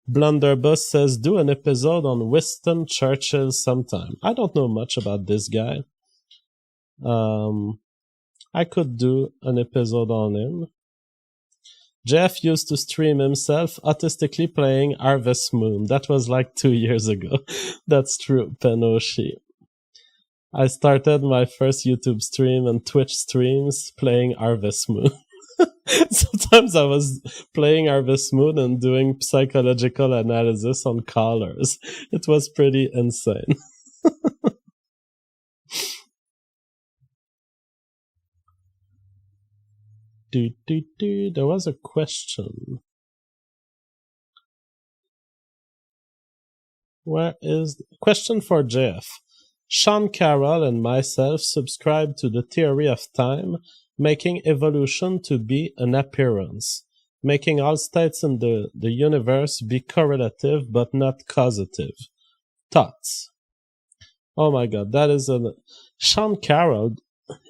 Blunderbuss says, do an episode on Winston Churchill sometime. I don't know much about this guy. I could do an episode on him. Jeff used to stream himself autistically playing Harvest Moon. That was like 2 years ago. That's true, Penoshi. I started my first YouTube stream and Twitch streams playing Harvest Moon. Sometimes I was playing Harvest Moon and doing psychological analysis on callers. It was pretty insane. There was a question. Where is the question for Jeff? Sean Carroll and myself subscribe to the theory of time, making evolution to be an appearance, making all states in the universe be correlative but not causative. Thoughts? Oh my god, that is Sean Carroll.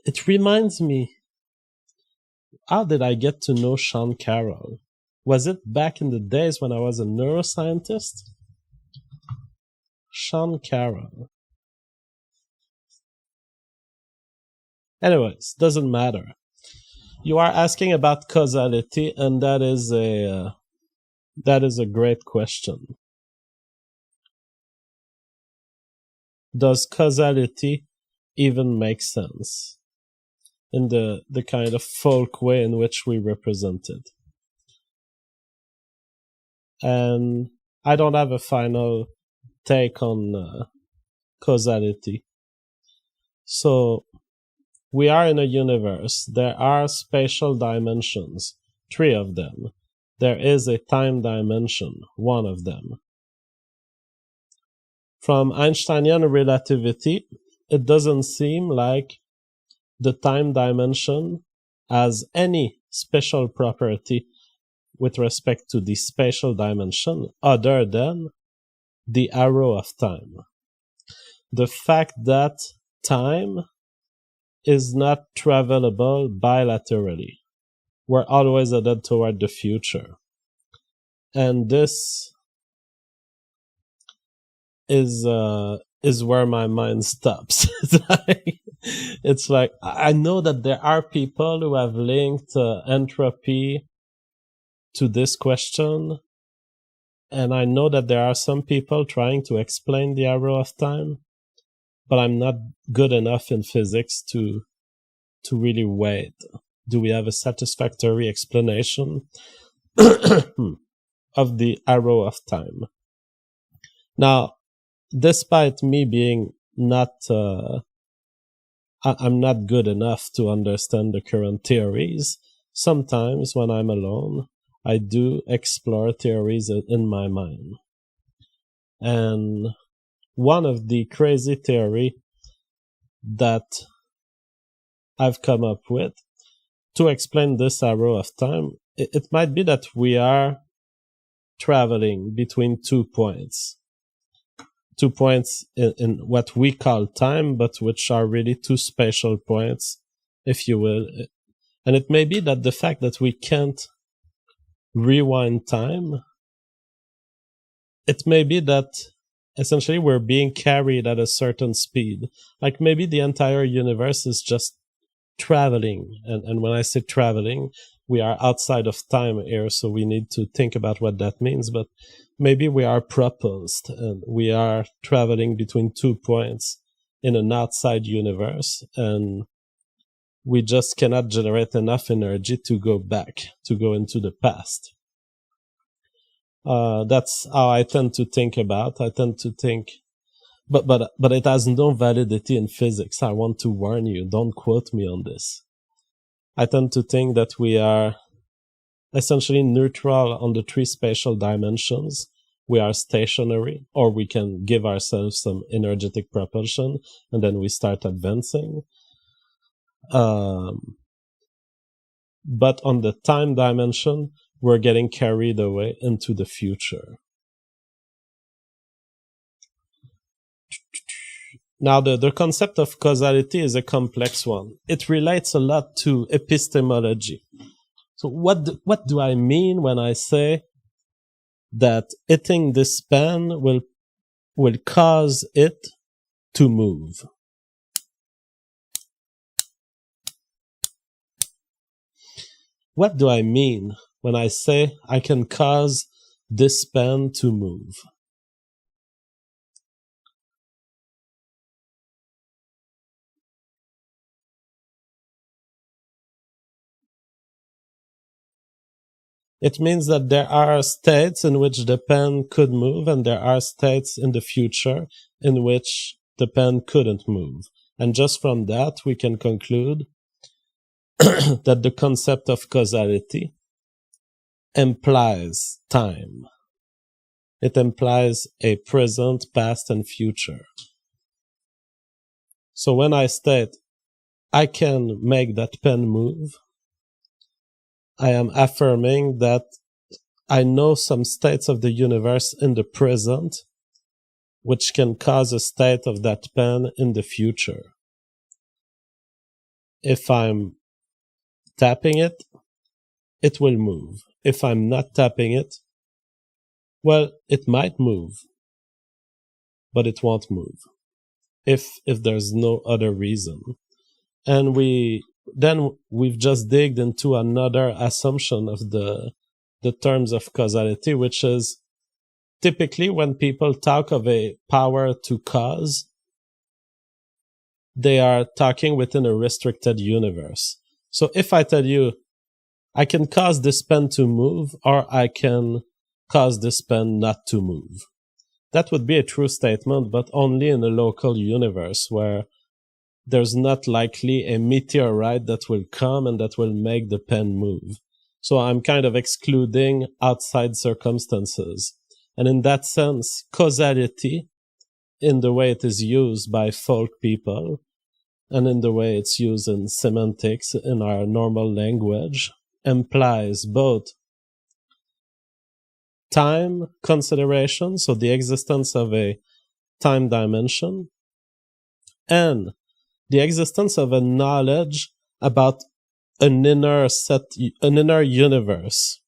It reminds me. How did I get to know Sean Carroll? Was it back in the days when I was a neuroscientist? Sean Carroll. Anyways, doesn't matter. You are asking about causality, and that is a great question. Does causality even make sense in the kind of folk way in which we represent it? And I don't have a final take on causality. So we are in a universe. There are spatial dimensions, 3 of them. There is a time dimension, 1 of them. From Einsteinian relativity, it doesn't seem like the time dimension has any special property with respect to the spatial dimension other than the arrow of time. The fact that time is not travelable bilaterally. We're always headed toward the future. And this is where my mind stops. It's like I know that there are people who have linked entropy to this question, and I know that there are some people trying to explain the arrow of time, but I'm not good enough in physics to really wait. Do we have a satisfactory explanation of the arrow of time? Now, despite me being I'm not good enough to understand the current theories, sometimes when I'm alone, I do explore theories in my mind. And one of the crazy theory that I've come up with to explain this arrow of time, it might be that we are traveling between 2 points. 2 points in what we call time, but which are really 2 spatial points, if you will. And it may be that the fact that we can't rewind time, it may be that essentially we're being carried at a certain speed. Like maybe the entire universe is just traveling. And when I say traveling, we are outside of time here, so we need to think about what that means. But maybe we are propulsed and we are traveling between 2 points in an outside universe, and we just cannot generate enough energy to go back, to go into the past. That's how I tend to think about. I tend to think, but it has no validity in physics. I want to warn you, don't quote me on this. I tend to think that we are essentially neutral on the 3 spatial dimensions. We are stationary, or we can give ourselves some energetic propulsion, and then we start advancing. But on the time dimension, we're getting carried away into the future. Now, the concept of causality is a complex one. It relates a lot to epistemology. So what do I mean when I say that hitting this pen will cause it to move? What do I mean when I say I can cause this pen to move? It means that there are states in which the pen could move, and there are states in the future in which the pen couldn't move. And just from that, we can conclude that the concept of causality implies time. It implies a present, past, and future. So when I state I can make that pen move, I am affirming that I know some states of the universe in the present which can cause a state of that pen in the future. If I'm tapping it, it will move. If I'm not tapping it, well, it might move, but it won't move. If there's no other reason. And we've just digged into another assumption of the terms of causality, which is typically when people talk of a power to cause, they are talking within a restricted universe. So if I tell you, I can cause this pen to move, or I can cause this pen not to move, that would be a true statement, but only in a local universe where there's not likely a meteorite that will come and that will make the pen move. So I'm kind of excluding outside circumstances. And in that sense, causality, in the way it is used by folk people, and in the way it's used in semantics in our normal language, implies both time consideration, so the existence of a time dimension, and the existence of a knowledge about an inner universe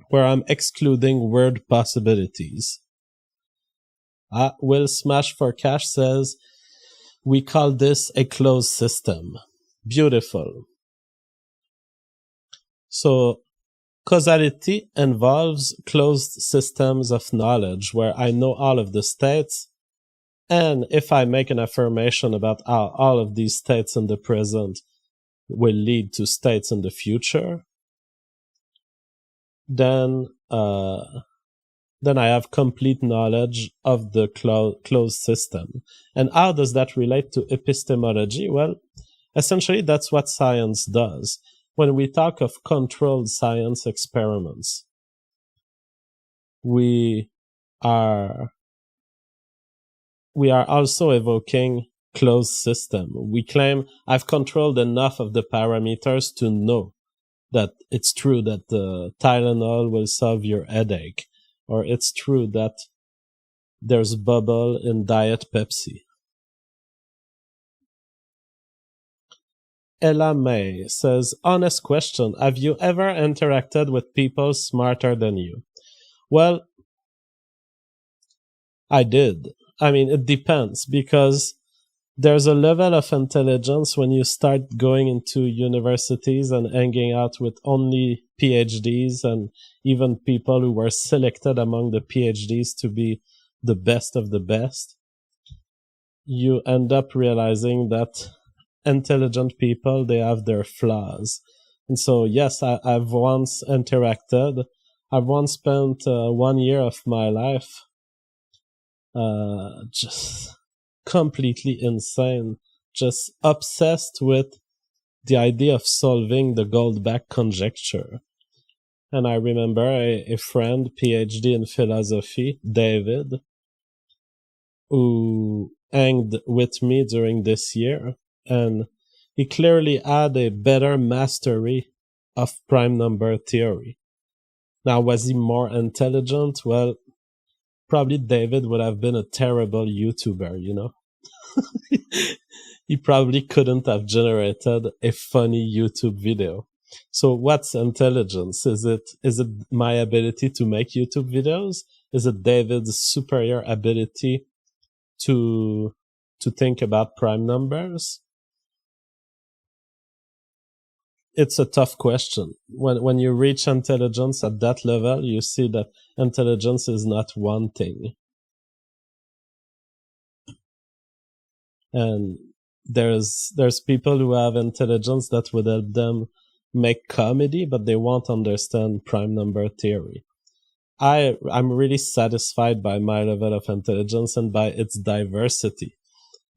where I'm excluding word possibilities. Will Smash for Cash says, we call this a closed system. Beautiful. So causality involves closed systems of knowledge where I know all of the states, and if I make an affirmation about how all of these states in the present will lead to states in the future, then I have complete knowledge of the closed system. And how does that relate to epistemology? Well, essentially that's what science does. When we talk of controlled science experiments, we are also evoking closed system. We claim I've controlled enough of the parameters to know that it's true that the Tylenol will solve your headache, or it's true that there's bubble in Diet Pepsi. Ella May says, honest question, have you ever interacted with people smarter than you? Well, I did. I mean, it depends, because there's a level of intelligence when you start going into universities and hanging out with only PhDs and even people who were selected among the PhDs to be the best of the best. You end up realizing that intelligent people, they have their flaws. And so, yes, I've once interacted. I've once spent 1 year of my life just completely insane, just obsessed with the idea of solving the Goldbach conjecture. And I remember a friend, PhD in philosophy, David, who hanged with me during this year, and he clearly had a better mastery of prime number theory. Now, was he more intelligent? Well, probably David would have been a terrible YouTuber, you know? He probably couldn't have generated a funny YouTube video. So what's intelligence? Is it my ability to make YouTube videos? Is it David's superior ability to think about prime numbers? It's a tough question. When you reach intelligence at that level, you see that intelligence is not one thing. And there's people who have intelligence that would help them make comedy, but they won't understand prime number theory. I'm really satisfied by my level of intelligence and by its diversity.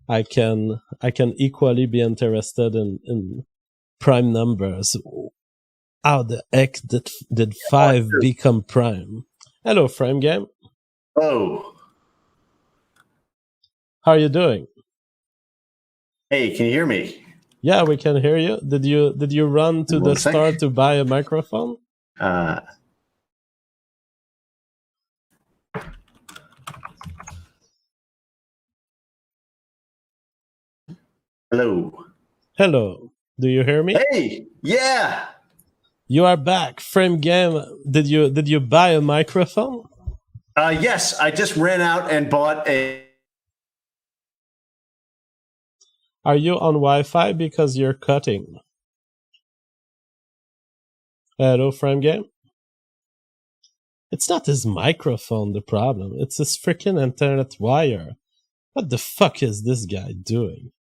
I can equally be interested in prime numbers. How the heck did 5 become prime? Hello, Frame Game. Oh. How are you doing? Hey, can you hear me? Yeah, we can hear you. Did you run to the store to buy a microphone? Hello. Hello. Do you hear me? Hey, yeah. You are back. Frame Game. Did you buy a microphone? Yes, I just ran out and bought a. Are you on Wi-Fi because you're cutting? Hello, Frame Game? It's not his microphone the problem. It's his freaking internet wire. What the fuck is this guy doing?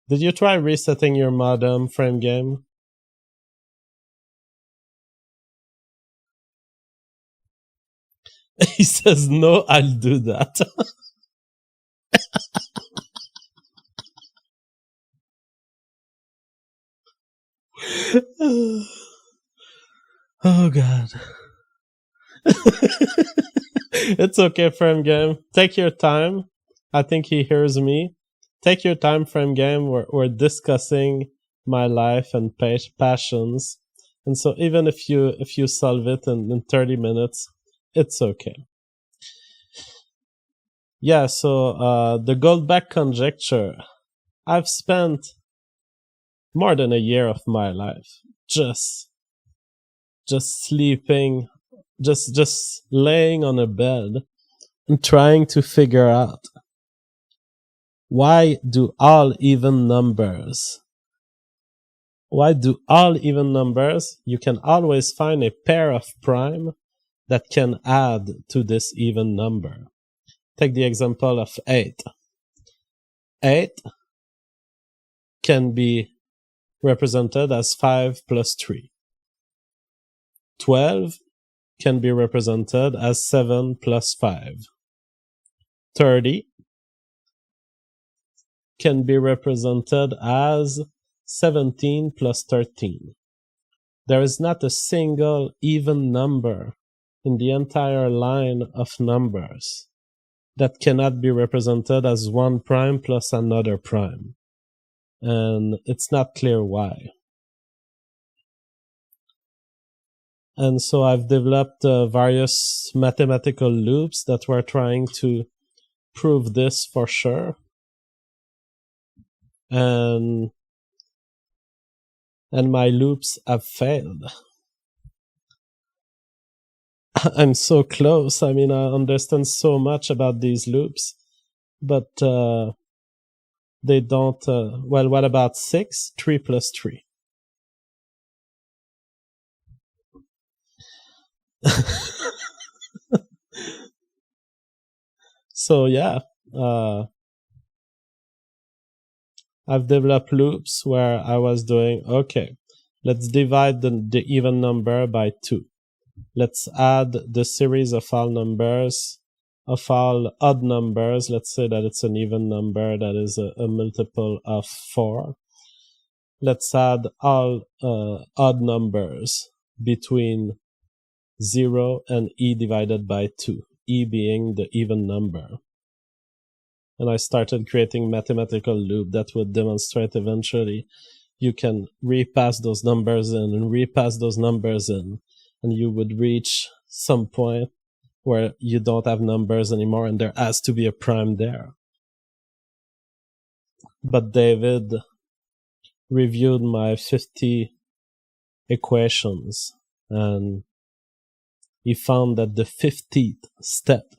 Did you try resetting your modem, Frame Game? He says, no, I'll do that. Oh, God. It's okay, Frame Game. Take your time. I think he hears me. Take your time, Frame Game. We're discussing my life and passions. And so even if you solve it in 30 minutes, it's okay. Yeah, so the Goldbach conjecture. I've spent more than a year of my life just sleeping, just laying on a bed and trying to figure out why do all even numbers, you can always find a pair of prime that can add to this even number. Take the example of 8. 8 can be represented as 5 plus 3. 12 can be represented as 7 plus 5. 30 can be represented as 17 plus 13. There is not a single even number in the entire line of numbers that cannot be represented as one prime plus another prime. And it's not clear why. And so I've developed various mathematical loops that were trying to prove this for sure. And my loops have failed. I'm so close. I mean, I understand so much about these loops, but they don't. Well, what about 6? 3 plus 3. So yeah, I've developed loops where I was doing, okay, let's divide the even number by 2. Let's add the series of all numbers, of all odd numbers. Let's say that it's an even number that is a multiple of 4. Let's add all odd numbers between 0 and e divided by 2, e being the even number. And I started creating mathematical loop that would demonstrate eventually you can repass those numbers in and repass those numbers in, and you would reach some point where you don't have numbers anymore and there has to be a prime there. But David reviewed my 50 equations and he found that the 50th step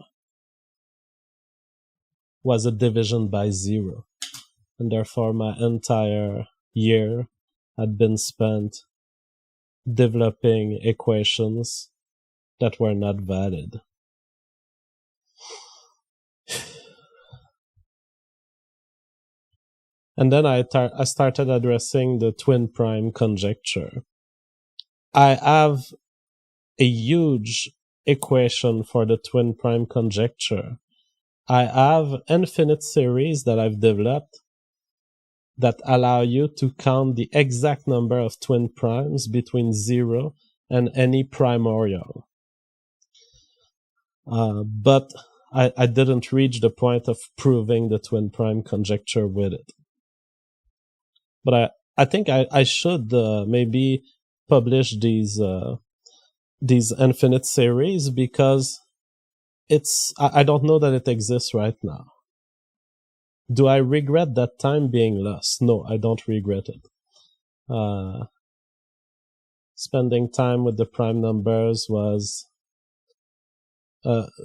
was a division by 0. And therefore my entire year had been spent developing equations that were not valid. And then I started addressing the twin prime conjecture. I have a huge equation for the twin prime conjecture. I have infinite series that I've developed that allow you to count the exact number of twin primes between 0 and any primorial. But I didn't reach the point of proving the twin prime conjecture with it. But I think I should maybe publish these infinite series because I don't know that it exists right now. Do I regret that time being lost? No, I don't regret it. spending time with the prime numbers was...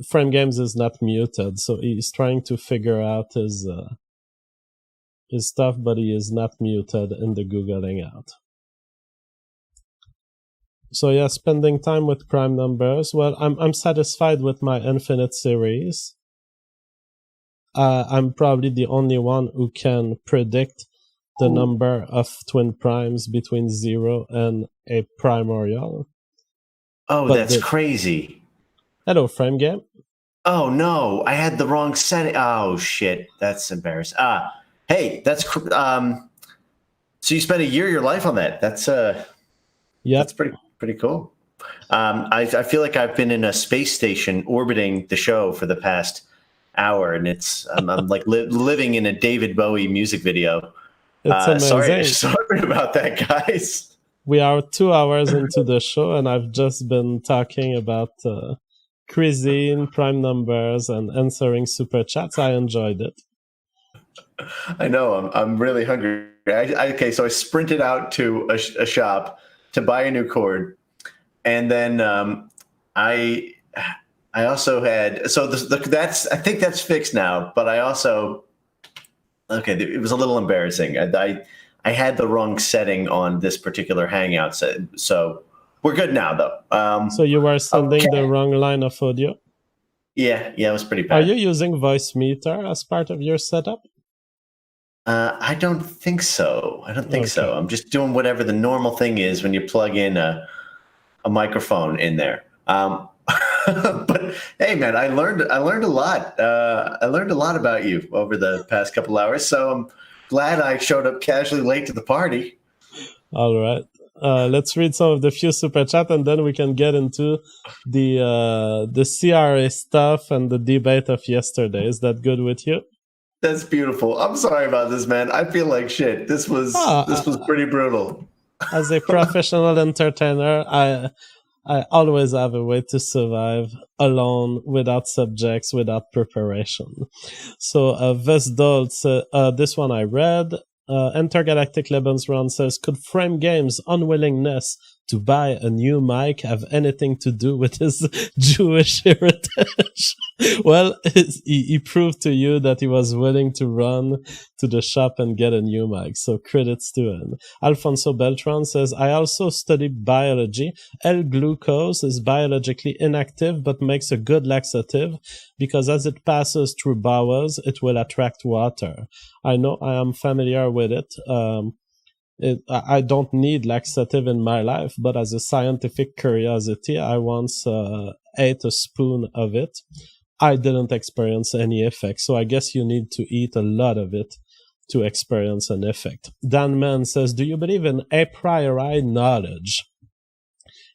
Frame Games is not muted, so he's trying to figure out his stuff, but he is not muted in the Google Hangout. So yeah, spending time with prime numbers. Well, I'm satisfied with my infinite series. I'm probably the only one who can predict the number of twin primes between 0 and a primordial. Oh, that's crazy. Hello, Frame Game. Oh no, I had the wrong setting. Oh shit, that's embarrassing. Hey, that's so you spent a year of your life on that. That's that's pretty cool. I feel like I've been in a space station orbiting the show for the past hour, and I'm like living in a David Bowie music video. It's amazing. Sorry about that, guys. We are 2 hours into the show, and I've just been talking about cuisine, prime numbers, and answering super chats. I enjoyed it. I know. I'm really hungry. Okay, so I sprinted out to a shop to buy a new cord, and then I also had that's I think that's fixed now. But I also it was a little embarrassing. I had the wrong setting on this particular Hangout, so we're good now though. So you were sending the wrong line of audio? Yeah, it was pretty bad. Are you using Voice Meter as part of your setup? I don't think so. So. I'm just doing whatever the normal thing is when you plug in a microphone in there. But hey, man, I learned a lot. I learned a lot about you over the past couple hours. So I'm glad I showed up casually late to the party. All right. Let's read some of the few super chat, and then we can get into the CRA stuff and the debate of yesterday. Is that good with you? That's beautiful. I'm sorry about this, man. I feel like shit. This was pretty brutal. As a professional entertainer, I always have a way to survive alone, without subjects, without preparation. So Vesdolt, this one I read. Intergalactic Lebensrun says, could Frame Games' unwillingness to buy a new mic have anything to do with his Jewish heritage? Well, he proved to you that he was willing to run to the shop and get a new mic, so credits to him. Alfonso Beltran says, I also study biology. L-glucose is biologically inactive but makes a good laxative because as it passes through bowels, it will attract water. I know, I am familiar with it. I don't need laxative in my life, but as a scientific curiosity, I once ate a spoon of it. I didn't experience any effect, so I guess you need to eat a lot of it to experience an effect. Dan Mann says, do you believe in a priori knowledge?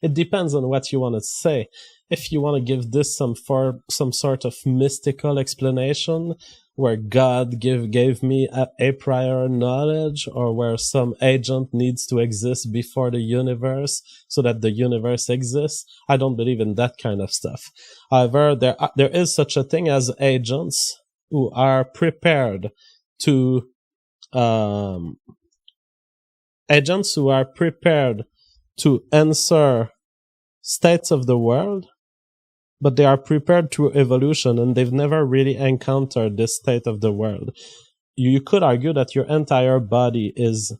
It depends on what you want to say. If you want to give this some sort of mystical explanation, where God gave me a prior knowledge, or where some agent needs to exist before the universe so that the universe exists, I don't believe in that kind of stuff. However, there is such a thing as agents who are prepared to answer states of the world, but they are prepared through evolution, and they've never really encountered this state of the world. You could argue that your entire body is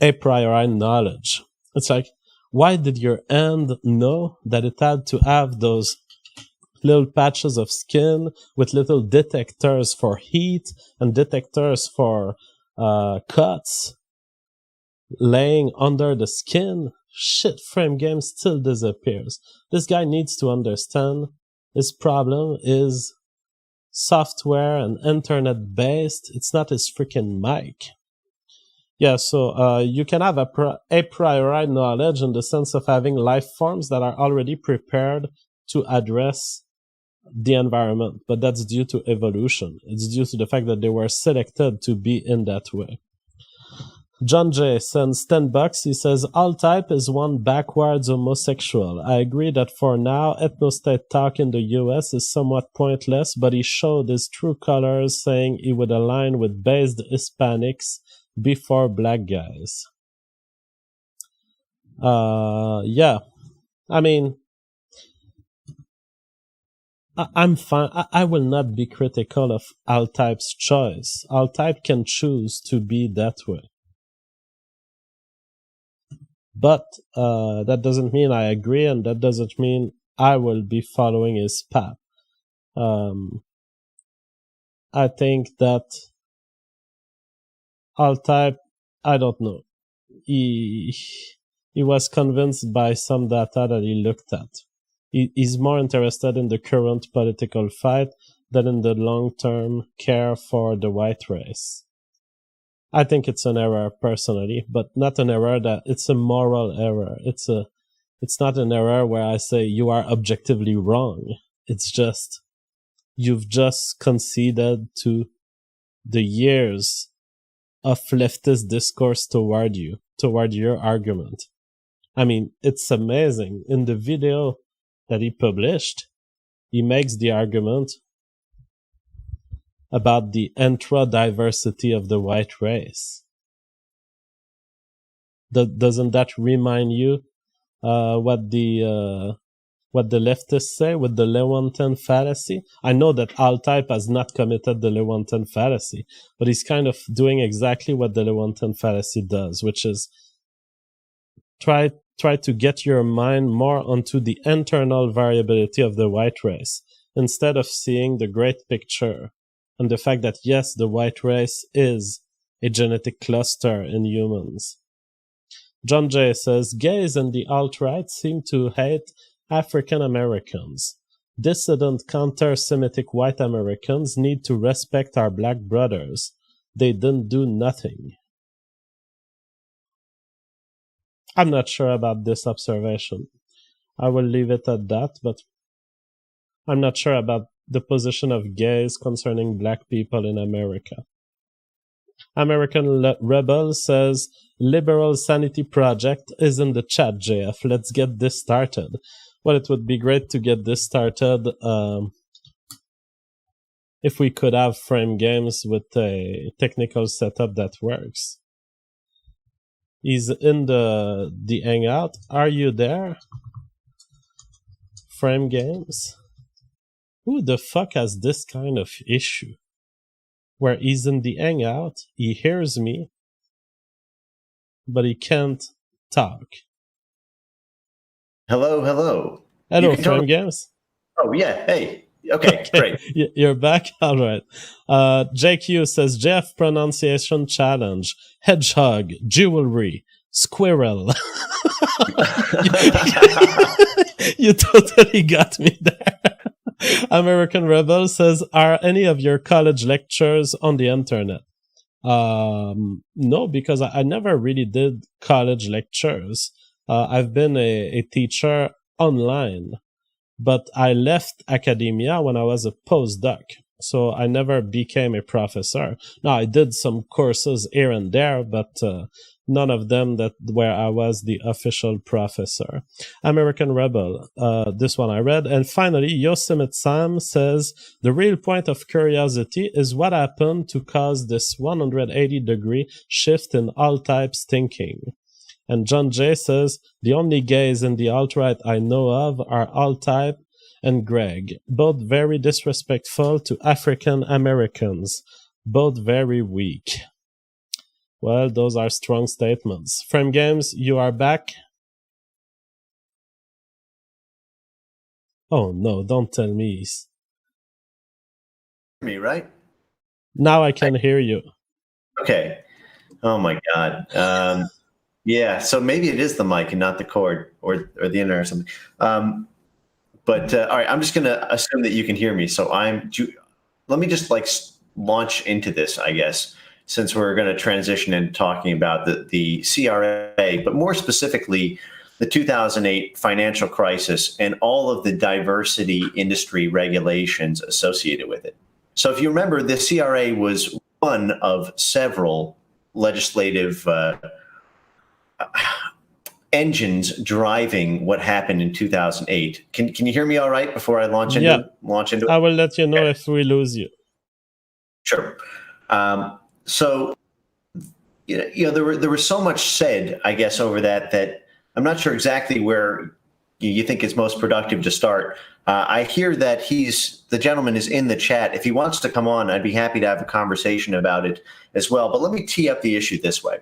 a priori knowledge. It's like, why did your hand know that it had to have those little patches of skin with little detectors for heat and detectors for cuts laying under the skin? Shit, Frame Game still disappears. This guy needs to understand his problem is software and internet based. It's not his freaking mic. Yeah, so you can have a priori knowledge in the sense of having life forms that are already prepared to address the environment, but that's due to evolution. It's due to the fact that they were selected to be in that way. John J. sends $10. He says, all type is one backwards homosexual. I agree that for now, ethnostate talk in the US is somewhat pointless, but he showed his true colors, saying he would align with based Hispanics before black guys. Yeah. I mean, I'm fine. I will not be critical of Altype's choice. Altype can choose to be that way. But that doesn't mean I agree, and that doesn't mean I will be following his path. I think that Altype, I don't know. He was convinced by some data that he looked at. He's more interested in the current political fight than in the long-term care for the white race. I think it's an error personally, but not an error that it's a moral error. It's not an error where I say you are objectively wrong. It's just you've just conceded to the years of leftist discourse toward your argument. I mean, it's amazing. In the video that he published, he makes the argument about the intra-diversity of the white race. Doesn't that remind you what the leftists say with the Lewontin fallacy? I know that Altype has not committed the Lewontin fallacy, but he's kind of doing exactly what the Lewontin fallacy does, which is try to get your mind more onto the internal variability of the white race instead of seeing the great picture and the fact that yes, the white race is a genetic cluster in humans. John Jay says, gays and the alt-right seem to hate African Americans. Dissident counter-Semitic white Americans need to respect our black brothers. They didn't do nothing. I'm not sure about this observation. I will leave it at that, but I'm not sure about the position of gays concerning black people in America. American Rebel says, Liberal Sanity Project is in the chat, JF. Let's get this started. Well, it would be great to get this started if we could have frame games with a technical setup that works. He's in the Hangout. Are you there? Frame games? Who the fuck has this kind of issue? Where he's in the Hangout, he hears me, but he can't talk. Hello. Hello, Frame Games. Oh, yeah. Hey. Okay, great. You're back? All right. JQ says, Jeff pronunciation challenge. Hedgehog, jewelry, squirrel. You totally got me there. American Rebel says, are any of your college lectures on the internet? No, because I never really did college lectures. I've been a teacher online, but I left academia when I was a postdoc. So I never became a professor. Now, I did some courses here and there, but none of them where I was the official professor. American Rebel, this one I read. And finally, Yosemite Sam says, the real point of curiosity is what happened to cause this 180-degree shift in all types thinking. And John Jay says, the only gays in the alt-right I know of are Altype and Greg, both very disrespectful to African Americans, both very weak. Well, those are strong statements. Frame Games, you are back? Oh no, don't tell me. Me, right? Now I can hear you. Okay. Oh my God. Yeah, so maybe it is the mic and not the cord or the internet or something. But all right, I'm just going to assume that you can hear me. So let me just launch into this, I guess, since we're going to transition into talking about the CRA, but more specifically, the 2008 financial crisis and all of the diversity industry regulations associated with it. So if you remember, the CRA was one of several legislative engines driving what happened in 2008. Can you hear me all right before I launch into it? I will let you know if we lose you. Sure. So there was so much said, I guess, over that I'm not sure exactly where you think it's most productive to start. I hear that the gentleman is in the chat. If he wants to come on, I'd be happy to have a conversation about it as well. But let me tee up the issue this way.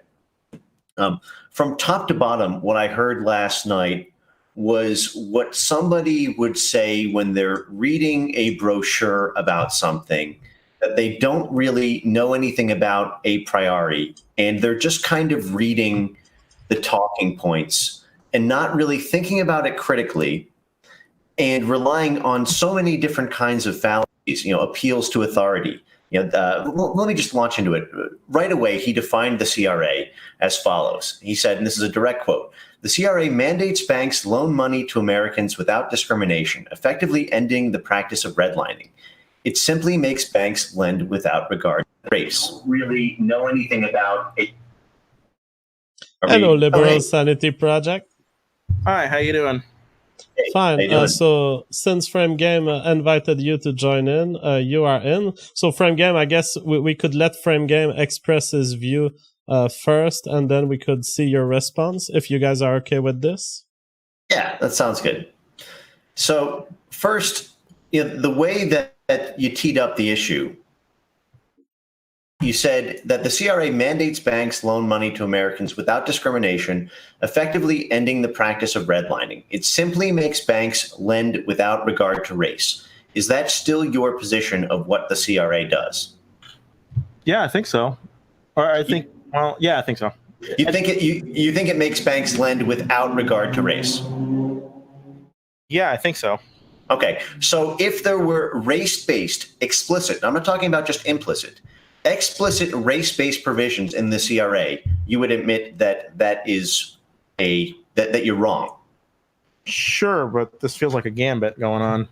From top to bottom, what I heard last night was what somebody would say when they're reading a brochure about something that they don't really know anything about a priori, and they're just kind of reading the talking points and not really thinking about it critically, and relying on so many different kinds of fallacies, appeals to authority. Let me just launch into it. Right away, he defined the CRA as follows. He said, and this is a direct quote, "The CRA mandates banks loan money to Americans without discrimination, effectively ending the practice of redlining. It simply makes banks lend without regard to race." Don't really know anything about it. Hello, Liberal Sanity Project. Hi, how you doing? Hey, Fine. So since Frame Game invited you to join in, you are in. So Frame Game, I guess we could let Frame Game express his view first, and then we could see your response, if you guys are okay with this. Yeah, that sounds good. So first, the way that you teed up the issue, you said that the CRA mandates banks loan money to Americans without discrimination, effectively ending the practice of redlining. It simply makes banks lend without regard to race. Is that still your position of what the CRA does? Yeah, I think so. Or I think, well, yeah, I think so. You think it makes banks lend without regard to race? Yeah, I think so. Okay, so if there were race-based, explicit, I'm not talking about just implicit, explicit race-based provisions in the CRA, you would admit that you're wrong. Sure, but this feels like a gambit going on.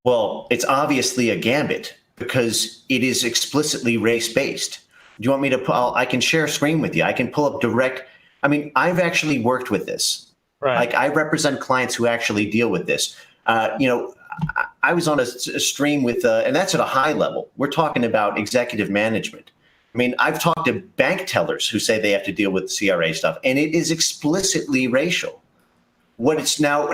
Well, it's obviously a gambit because it is explicitly race-based. Do you want me to I can share a screen with you. I can pull up direct. I mean, I've actually worked with this. Right. Like, I represent clients who actually deal with this. I was on a stream with, and that's at a high level. We're talking about executive management. I mean, I've talked to bank tellers who say they have to deal with CRA stuff, and it is explicitly racial. What it's now,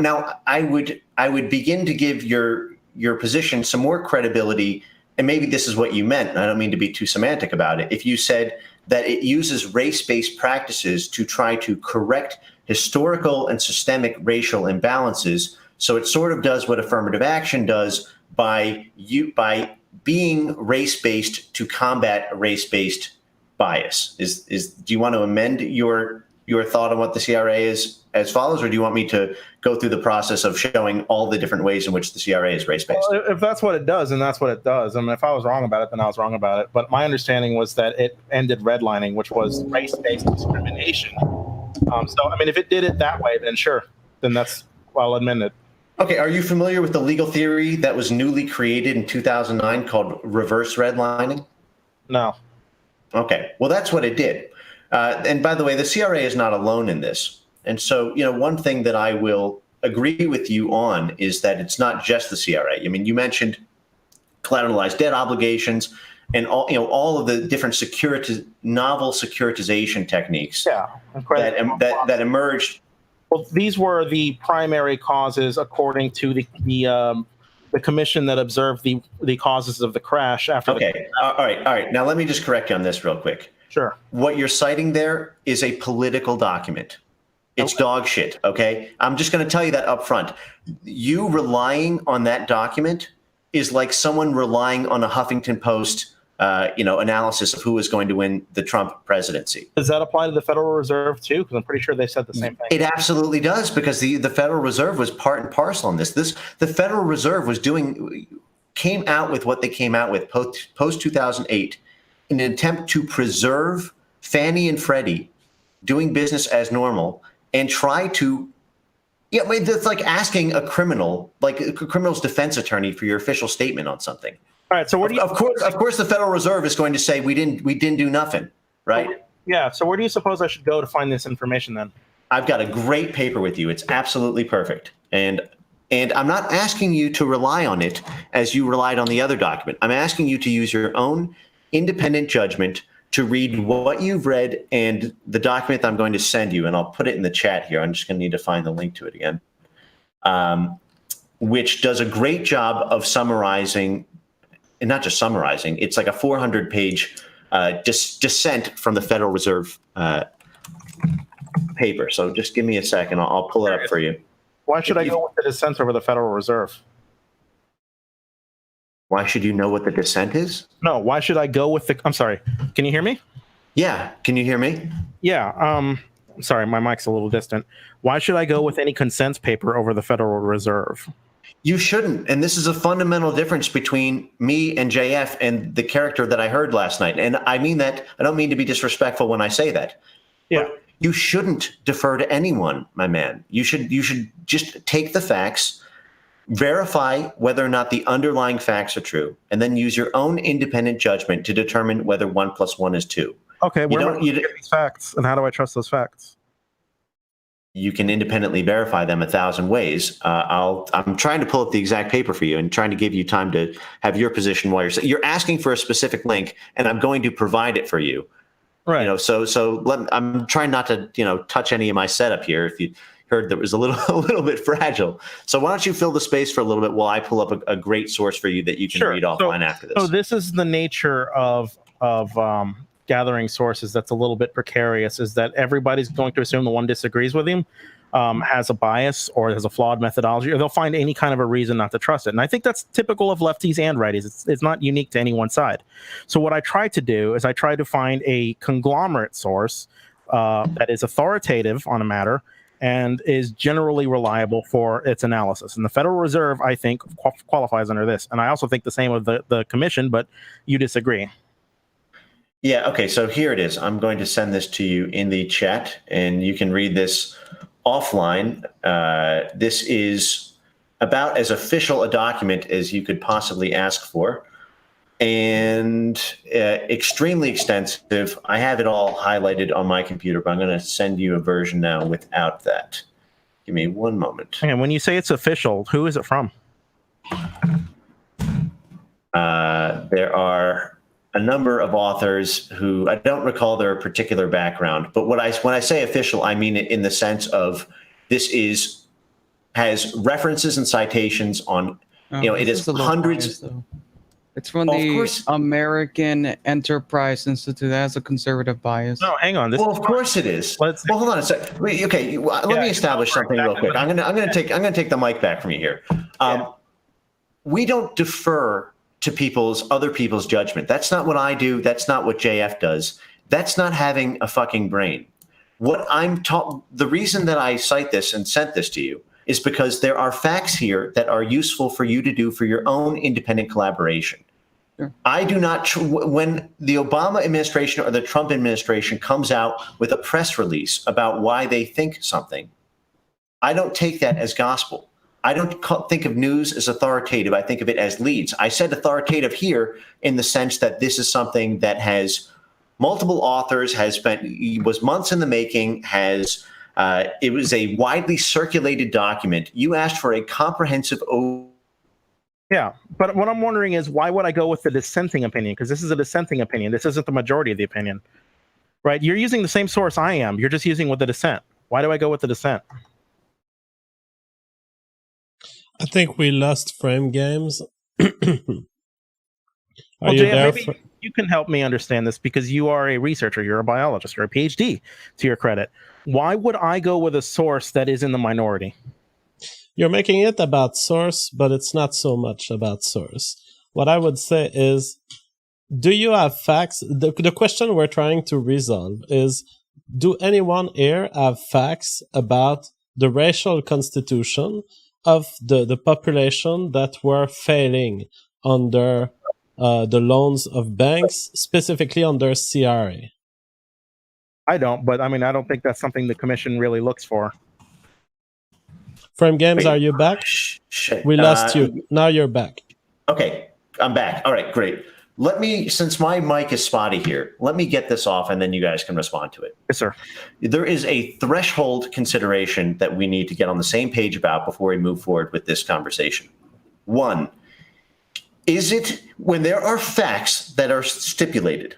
I would begin to give your position some more credibility, and maybe this is what you meant. And I don't mean to be too semantic about it. If you said that it uses race-based practices to try to correct historical and systemic racial imbalances. So it sort of does what affirmative action does by being race-based to combat race-based bias. Do you want to amend your thought on what the CRA is as follows, or do you want me to go through the process of showing all the different ways in which the CRA is race-based? Well, if that's what it does, then that's what it does. I mean, if I was wrong about it, then I was wrong about it. But my understanding was that it ended redlining, which was race-based discrimination. So, I mean, if it did it that way, then sure, then I'll admit it. Okay, are you familiar with the legal theory that was newly created in 2009 called reverse redlining? No. Okay, well, that's what it did. And by the way, the CRA is not alone in this. And so, one thing that I will agree with you on is that it's not just the CRA. I mean, you mentioned collateralized debt obligations and all of the different novel securitization techniques that emerged. Well, these were the primary causes, according to the commission that observed the causes of the crash after. Okay, all right. Now let me just correct you on this real quick. Sure. What you're citing there is a political document. It's dog shit. Okay, I'm just going to tell you that up front. You relying on that document is like someone relying on a Huffington Post analysis of who is going to win the Trump presidency. Does that apply to the Federal Reserve too? Because I'm pretty sure they said the same thing. It absolutely does, because the Federal Reserve was part and parcel on this. The Federal Reserve came out with what they came out with post 2008 in an attempt to preserve Fannie and Freddie doing business as normal and try to. Yeah, I mean, that's like asking a criminal, like a criminal's defense attorney, for your official statement on something. All right. So where do you? Of course, the Federal Reserve is going to say we didn't do nothing, right? Yeah. So where do you suppose I should go to find this information then? I've got a great paper with you. It's absolutely perfect, and I'm not asking you to rely on it as you relied on the other document. I'm asking you to use your own independent judgment to read what you've read and the document that I'm going to send you, and I'll put it in the chat here. I'm just going to need to find the link to it again, which does a great job of summarizing, and not just summarizing, it's like a 400-page dissent from the Federal Reserve paper. So just give me a second. I'll pull it up for you. Why should I go with the dissent over the Federal Reserve? Why should you know what the dissent is? No, why should I go with the... I'm sorry. Can you hear me? Yeah. Can you hear me? Yeah. Sorry, my mic's a little distant. Why should I go with any consent paper over the Federal Reserve? You shouldn't. And this is a fundamental difference between me and JF and the character that I heard last night. And I mean that, I don't mean to be disrespectful when I say that. Yeah. But you shouldn't defer to anyone, my man. You should just take the facts, verify whether or not the underlying facts are true, and then use your own independent judgment to determine whether 1 + 1 is 2. Okay, where do you get these facts, and how do I trust those facts? You can independently verify them 1,000 ways. I'm trying to pull up the exact paper for you and trying to give you time to have your position while you're asking for a specific link, and I'm going to provide it for you. Right. I'm trying not to touch any of my setup here. If you heard that was a little bit fragile. So why don't you fill the space for a little bit while I pull up a great source for you that you can read offline after this. So this is the nature of gathering sources that's a little bit precarious, is that everybody's going to assume the one disagrees with him has a bias or has a flawed methodology, or they'll find any kind of a reason not to trust it. And I think that's typical of lefties and righties. It's not unique to any one side. So what I try to do is I try to find a conglomerate source that is authoritative on a matter and is generally reliable for its analysis. And the Federal Reserve, I think, qualifies under this. And I also think the same of the commission, but you disagree. Yeah, okay, so here it is. I'm going to send this to you in the chat, and you can read this offline. This is about as official a document as you could possibly ask for, and extremely extensive. I have it all highlighted on my computer, but I'm going to send you a version now without that. Give me one moment. And when you say it's official, who is it from? There are a number of authors who I don't recall their particular background, but when I say official, I mean it in the sense of this has references and citations on, it is hundreds. Bias, it's from the American Enterprise Institute. That has a conservative bias. No, hang on. Of course it is. Well, hold on a second. Okay, let me establish something real quick. I'm gonna take the mic back from you here. We don't defer to other people's judgment. That's not what I do. That's not what JF does. That's not having a fucking brain. What I'm taught, the reason that I cite this and sent this to you is because there are facts here that are useful for you to do for your own independent collaboration. Sure. I do not, when the Obama administration or the Trump administration comes out with a press release about why they think something, I don't take that as gospel. I don't think of news as authoritative. I think of it as leads. I said authoritative here in the sense that this is something that has multiple authors, was months in the making, it was a widely circulated document. You asked for a comprehensive. Yeah, but what I'm wondering is, why would I go with the dissenting opinion? Because this is a dissenting opinion. This isn't the majority of the opinion, right? You're using the same source I am. You're just using with the dissent. Why do I go with the dissent? I think we lost Frame Games. Well, Jay, maybe you can help me understand this, because you are a researcher, you're a biologist, you're a PhD, to your credit. Why would I go with a source that is in the minority? You're making it about source, but it's not so much about source. What I would say is, do you have facts? The question we're trying to resolve is, do anyone here have facts about the racial constitution of the population that were failing under the loans of banks, specifically under CRA? I don't, but I mean, I don't think that's something the commission really looks for. Frame Games, are you back? We lost you. Now you're back. Okay, I'm back. All right, great. Since my mic is spotty here, let me get this off and then you guys can respond to it. Yes, sir. There is a threshold consideration that we need to get on the same page about before we move forward with this conversation. One, is it when there are facts that are stipulated,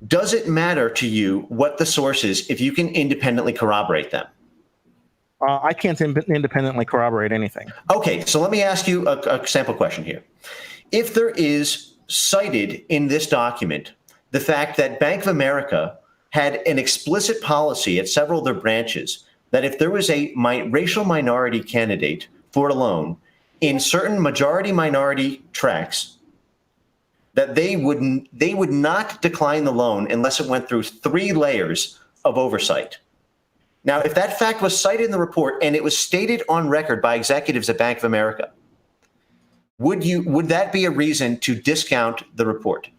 does it matter to you what the source is if you can independently corroborate them? I can't independently corroborate anything. Okay, so let me ask you a sample question here. If there is cited in this document the fact that Bank of America had an explicit policy at several of their branches that if there was a racial minority candidate for a loan in certain majority minority tracts, that they would not decline the loan unless it went through 3 layers of oversight. Now, if that fact was cited in the report and it was stated on record by executives at Bank of America, would that be a reason to discount the report?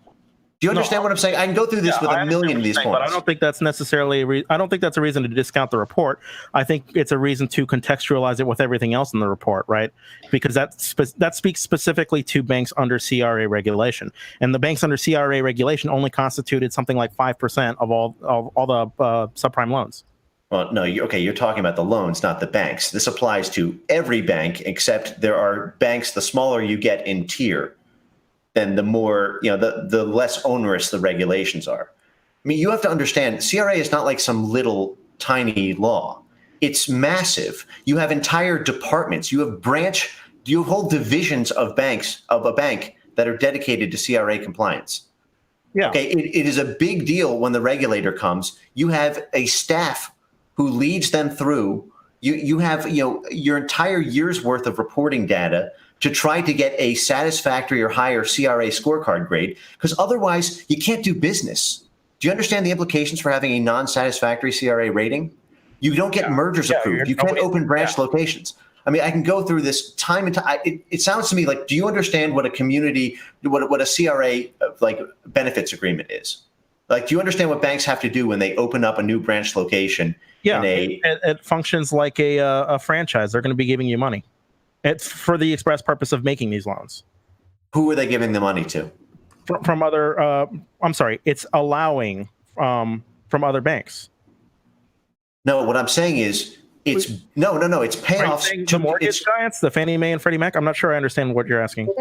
Do you understand what I'm saying? I can go through this with a million of these points. But I don't think that's necessarily I don't think that's a reason to discount the report. I think it's a reason to contextualize it with everything else in the report, right? Because that speaks specifically to banks under CRA regulation. And the banks under CRA regulation only constituted something like 5% of all the subprime loans. Well, no, you're talking about the loans, not the banks. This applies to every bank, except there are banks, the smaller you get in tier, then the more, the less onerous the regulations are. I mean, you have to understand, CRA is not like some little tiny law. It's massive. You have entire departments. You have whole divisions of a bank that are dedicated to CRA compliance. Yeah. Okay, it is a big deal when the regulator comes. You have a staff who leads them through. You have your entire year's worth of reporting data to try to get a satisfactory or higher CRA scorecard grade, because otherwise you can't do business. Do you understand the implications for having a non-satisfactory CRA rating? You don't get mergers approved. You can't open branch locations. I mean, I can go through this time and time. It sounds to me like, do you understand what a CRA like benefits agreement is? Like, do you understand what banks have to do when they open up a new branch location? Yeah, it functions like a franchise. They're going to be giving you money. It's for the express purpose of making these loans. Who are they giving the money to? From other, I'm sorry, it's allowing from other banks. No, what I'm saying is it's payoffs to mortgage giants, the Fannie Mae and Freddie Mac. I'm not sure I understand what you're asking.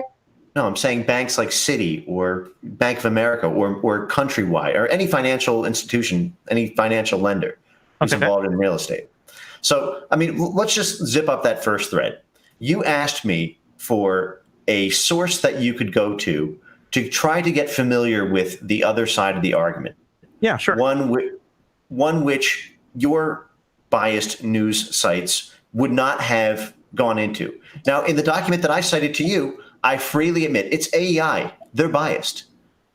No, I'm saying banks like Citi or Bank of America or Countrywide or any financial institution, any financial lender who's involved in real estate. So, I mean, let's just zip up that first thread. You asked me for a source that you could go to try to get familiar with the other side of the argument. Yeah, sure. One which your biased news sites would not have gone into. Now, in the document that I cited to you, I freely admit it's AEI. They're biased.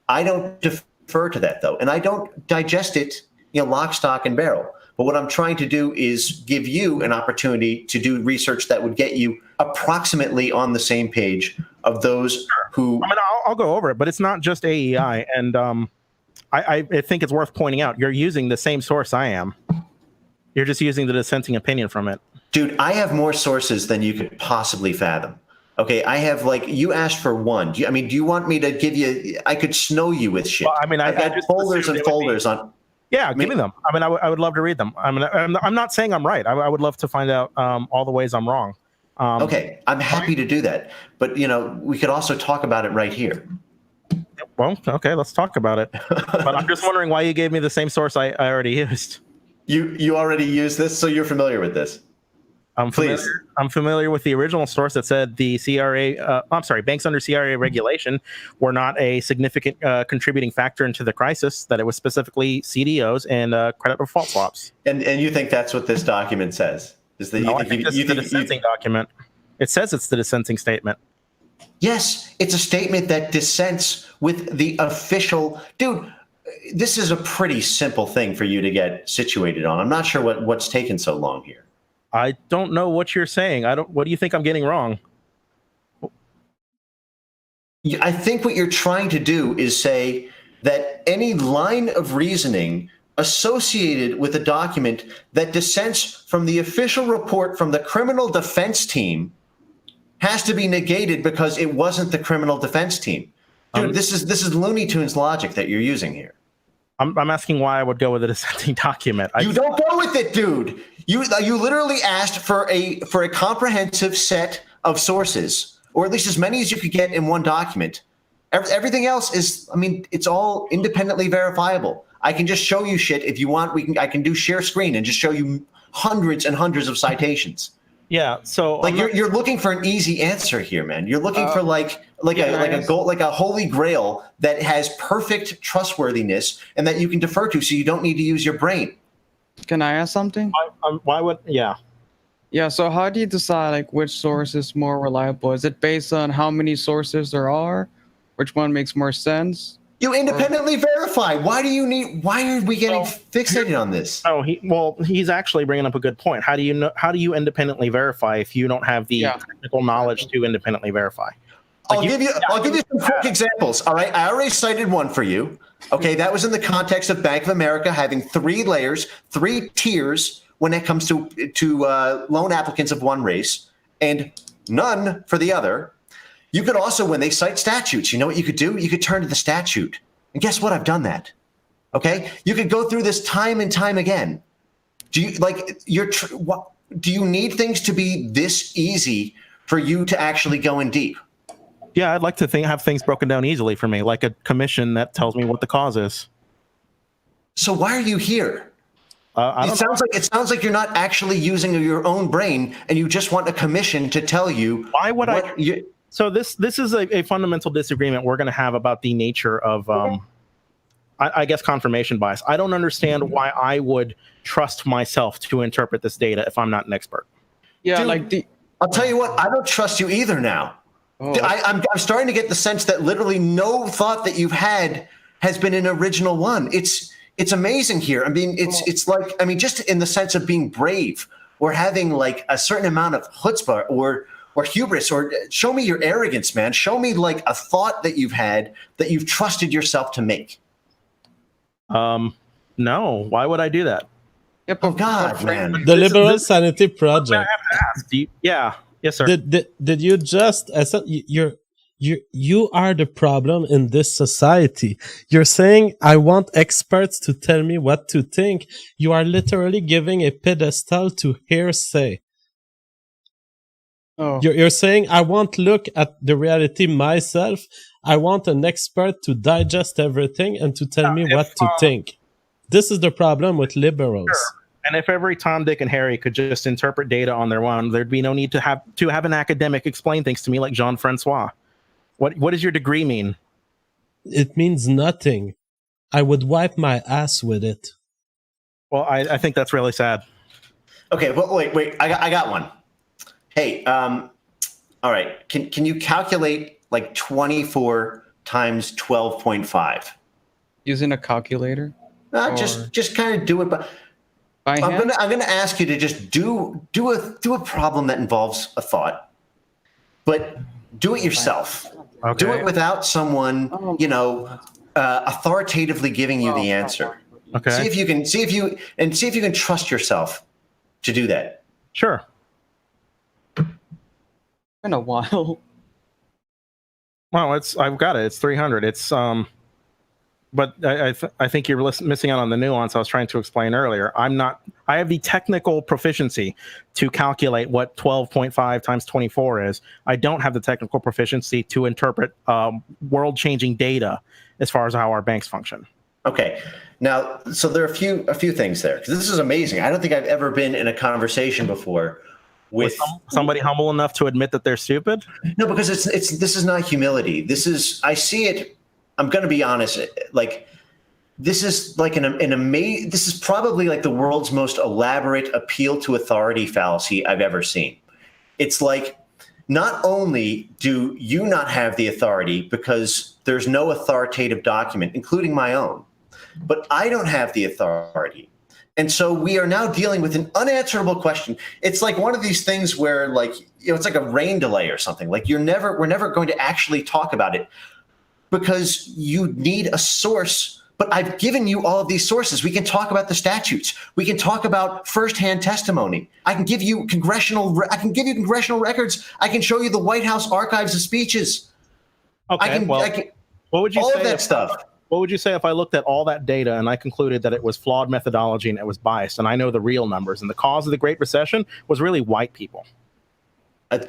I don't defer to that, though, and I don't digest it, lock, stock, and barrel. But what I'm trying to do is give you an opportunity to do research that would get you approximately on the same page of those who. I mean, I'll go over it, but it's not just AEI. And I think it's worth pointing out, you're using the same source I am. You're just using the dissenting opinion from it. Dude, I have more sources than you could possibly fathom. Okay, I have you asked for one. Do you want me to give you? I could snow you with shit. Well, I mean, I've got folders and folders on. Yeah, give me them. I mean, I would love to read them. I mean, I'm not saying I'm right. I would love to find out all the ways I'm wrong. Okay, I'm happy to do that. But, we could also talk about it right here. Well, okay, let's talk about it. But I'm just wondering why you gave me the same source I already used. You already used this, so you're familiar with this. I'm familiar with the original source that said the banks under CRA regulation were not a significant contributing factor into the crisis, that it was specifically CDOs and credit default swaps. And you think that's what this document says? I think this is the dissenting document. It says it's the dissenting statement. Yes, it's a statement that dissents with the official. Dude, this is a pretty simple thing for you to get situated on. I'm not sure what's taken so long here. I don't know what you're saying. What do you think I'm getting wrong? I think what you're trying to do is say that any line of reasoning associated with a document that dissents from the official report from the criminal defense team has to be negated because it wasn't the criminal defense team. Dude, this is Looney Tunes logic that you're using here. I'm asking why I would go with a dissenting document. You don't go with it, dude. You literally asked for a comprehensive set of sources, or at least as many as you could get in one document. Everything else is, I mean, it's all independently verifiable. I can just show you shit if you want. I can do share screen and just show you hundreds and hundreds of citations. Yeah. So like you're looking for an easy answer here, man. You're looking for like a goal, like a holy grail that has perfect trustworthiness and that you can defer to, so you don't need to use your brain. Can I ask something? Why would? Yeah. Yeah. So how do you decide like which source is more reliable? Is it based on how many sources there are? Which one makes more sense? You independently verify. Why are we getting fixated on this? Oh, he's actually bringing up a good point. How do you independently verify if you don't have the technical knowledge to independently verify? I'll give you some quick examples. All right. I already cited one for you. Okay. That was in the context of Bank of America having 3 layers, 3 tiers when it comes to loan applicants of one race and none for the other. You could also, when they cite statutes, you know what you could do? You could turn to the statute. And guess what? I've done that. Okay? You could go through this time and time again. Do you need things to be this easy for you to actually go in deep? Yeah, I'd like to have things broken down easily for me, like a commission that tells me what the cause is. So why are you here? It sounds like you're not actually using your own brain, and you just want a commission to tell you. Why would So this is a fundamental disagreement we're going to have about the nature of, I guess, confirmation bias. I don't understand why I would trust myself to interpret this data if I'm not an expert. Yeah, dude, I'll tell you what, I don't trust you either now. Oh. I'm starting to get the sense that literally no thought that you've had has been an original one. It's amazing here. I mean, it's like, I mean, just in the sense of being brave or having like a certain amount of chutzpah or hubris, or show me your arrogance, man. Show me like a thought that you've had that you've trusted yourself to make. No, why would I do that? Yep. Oh God, man. The Liberal Sanity Project. Yeah. Yes, sir. Did you just, I said, you are the problem in this society. You're saying, I want experts to tell me what to think. You are literally giving a pedestal to hearsay. Oh. You're saying, I won't look at the reality myself. I want an expert to digest everything and to tell me what to think. This is the problem with liberals. Sure. And if every Tom, Dick, and Harry could just interpret data on their own, there'd be no need to have an academic explain things to me like Jean-Francois. What does your degree mean? It means nothing. I would wipe my ass with it. Well, I think that's really sad. Okay, well, wait. I got one. Hey, all right. Can you calculate like 24 times 12.5? Using a calculator? Just kind of do it. But I'm gonna ask you to just do a problem that involves a thought, but do it yourself. Okay. Do it without someone, authoritatively giving you the answer. Okay. See if you can trust yourself to do that. Sure. In a while. Well, I've got it. It's 300. It's but I think you're missing out on the nuance I was trying to explain earlier. I have the technical proficiency to calculate what 12.5 times 24 is. I don't have the technical proficiency to interpret world-changing data as far as how our banks function. Okay. Now, so there are a few things there, because this is amazing. I don't think I've ever been in a conversation before with somebody humble enough to admit that they're stupid. No, because this is not humility. I see it. I'm going to be honest. Like, this is like this is probably like the world's most elaborate appeal to authority fallacy I've ever seen. It's like, not only do you not have the authority because there's no authoritative document, including my own, but I don't have the authority. And so we are now dealing with an unanswerable question. It's like one of these things where, like, it's like a rain delay or something. Like, we're never going to actually talk about it because you need a source. But I've given you all of these sources. We can talk about the statutes. We can talk about firsthand testimony. I can give you congressional records. I can show you the White House archives of speeches. Okay. What would you say? All of that stuff. What would you say if I looked at all that data and I concluded that it was flawed methodology and it was biased, and I know the real numbers, and the cause of the Great Recession was really white people?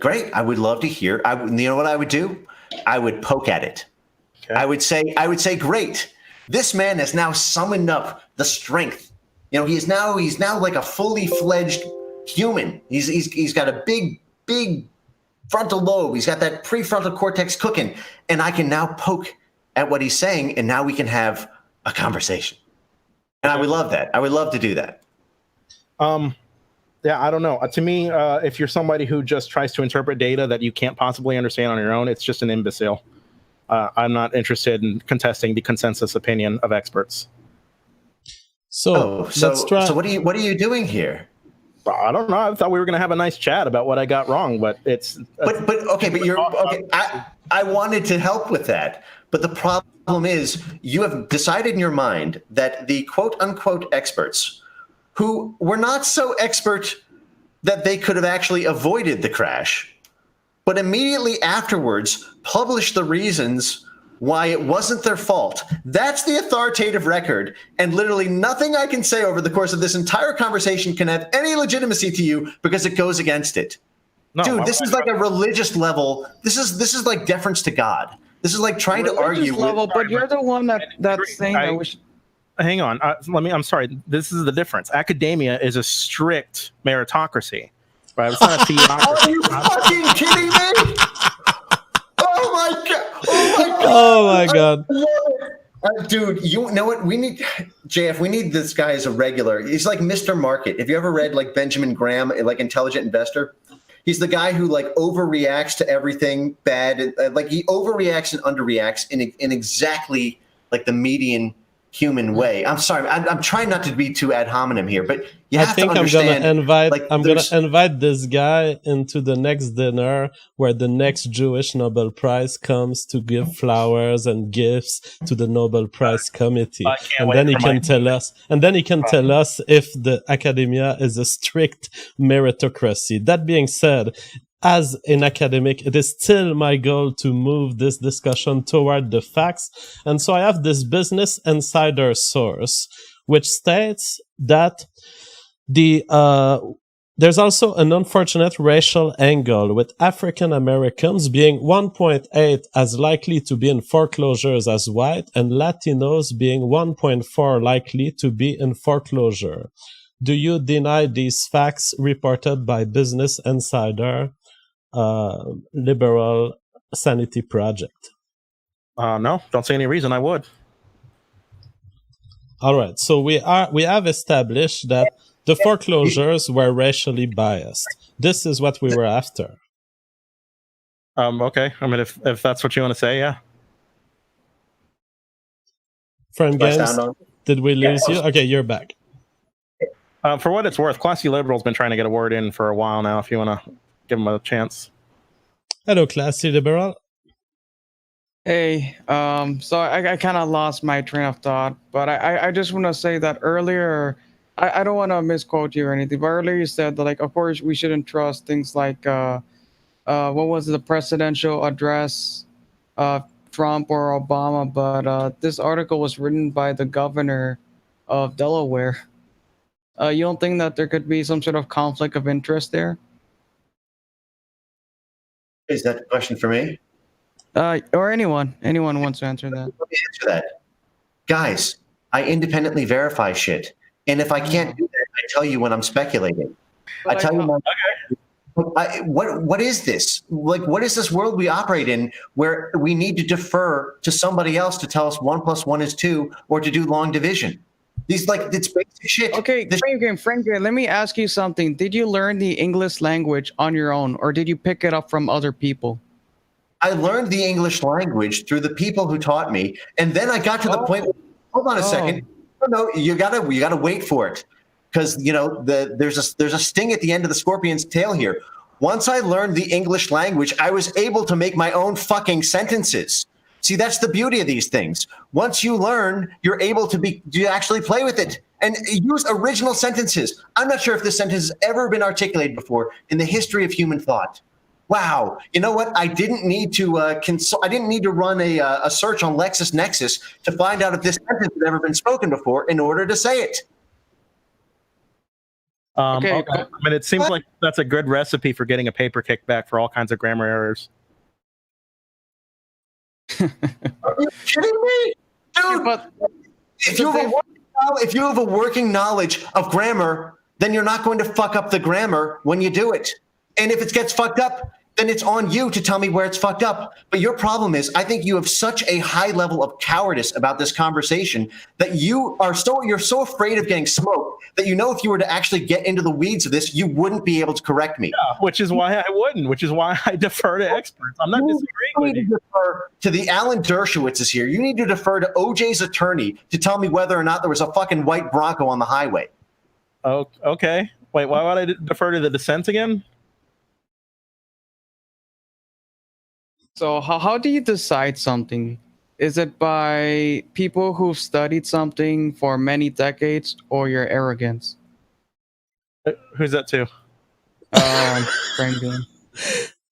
Great. I would love to hear. You know what I would do? I would poke at it. Okay. I would say, great. This man has now summoned up the strength. You know, he's now like a fully fledged human. He's got a big frontal lobe. He's got that prefrontal cortex cooking, and I can now poke at what he's saying, and now we can have a conversation. And I would love that. I would love to do that. Yeah, I don't know. To me, if you're somebody who just tries to interpret data that you can't possibly understand on your own, it's just an imbecile. I'm not interested in contesting the consensus opinion of experts. So let's try. So what are you doing here? I don't know. I thought we were going to have a nice chat about what I got wrong, but it's. But you're okay. I wanted to help with that, but the problem is you have decided in your mind that the quote unquote experts, who were not so expert that they could have actually avoided the crash, but immediately afterwards published the reasons why it wasn't their fault. That's the authoritative record, and literally nothing I can say over the course of this entire conversation can have any legitimacy to you because it goes against it. No, dude, this is like a religious level. This is like deference to God. This is like trying to argue level, but you're the one that's saying that we should. Hang on. I'm sorry. This is the difference. Academia is a strict meritocracy, right? It's not a theocracy. Are you fucking kidding me? Oh my god! Oh my god! Dude, you know what? We need JF. We need this guy as a regular. He's like Mr. Market. Have you ever read like Benjamin Graham, like Intelligent Investor? He's the guy who like overreacts to everything bad. Like he overreacts and underreacts in exactly like the median human way. I'm sorry. I'm trying not to be too ad hominem here, but you have to understand. I'm gonna invite this guy into the next dinner where the next Jewish Nobel Prize comes to give flowers and gifts to the Nobel Prize Committee, and then he can tell us. And then he can tell us if the academia is a strict meritocracy. That being said, as an academic, it is still my goal to move this discussion toward the facts. And so I have this Business Insider source, which states that there's also an unfortunate racial angle, with African Americans being 1.8 as likely to be in foreclosures as white, and Latinos being 1.4 likely to be in foreclosure. Do you deny these facts reported by Business Insider? Liberal Sanity project? No, don't see any reason I would. All right, so we have established that the foreclosures were racially biased. This is what we were after. Okay. I mean, if that's what you want to say, yeah. Frame Games, did we lose you? Okay, you're back. For what it's worth, Classy Liberal's been trying to get a word in for a while now. If you want to give him a chance. Hello, Classy Liberal. Hey, so I kind of lost my train of thought, but I just want to say that earlier, I don't want to misquote you or anything, but earlier you said that, like, of course, we shouldn't trust things like, what was the presidential address, Trump or Obama, but this article was written by the governor of Delaware. You don't think that there could be some sort of conflict of interest there? Is that a question for me? Or anyone wants to answer that. Let me answer that. Guys, I independently verify shit. And if I can't do that, I tell you when I'm speculating. But I tell you what is this? Like, what is this world we operate in where we need to defer to somebody else to tell us 1 + 1 is 2 or to do long division? These, like, it's basic shit. Okay, Frank, let me ask you something. Did you learn the English language on your own, or did you pick it up from other people? I learned the English language through the people who taught me, and then I got to the point where, hold on a second. No, you gotta wait for it, because there's a sting at the end of the scorpion's tail here. Once I learned the English language, I was able to make my own fucking sentences. See, that's the beauty of these things. Once you learn, you're able to actually play with it and use original sentences. I'm not sure if this sentence has ever been articulated before in the history of human thought. Wow, you know what? I didn't need to I didn't need to run a search on LexisNexis to find out if this sentence had ever been spoken before in order to say it. Okay. I mean, it seems like that's a good recipe for getting a paper kickback for all kinds of grammar errors. Are you kidding me? Dude, But if you have a working knowledge of grammar, then you're not going to fuck up the grammar when you do it. And if it gets fucked up, then it's on you to tell me where it's fucked up. But your problem is, I think you have such a high level of cowardice about this conversation that you're so afraid of getting smoked that if you were to actually get into the weeds of this, you wouldn't be able to correct me. Yeah, which is why I wouldn't. Which is why I defer to experts. I'm not disagreeing with you. You need to defer to the Alan Dershowitzes here. You need to defer to OJ's attorney to tell me whether or not there was a fucking white Bronco on the highway. Oh, okay. Wait, why would I defer to the dissent again? So how do you decide something? Is it by people who've studied something for many decades, or your arrogance? Who's that to? Frame game.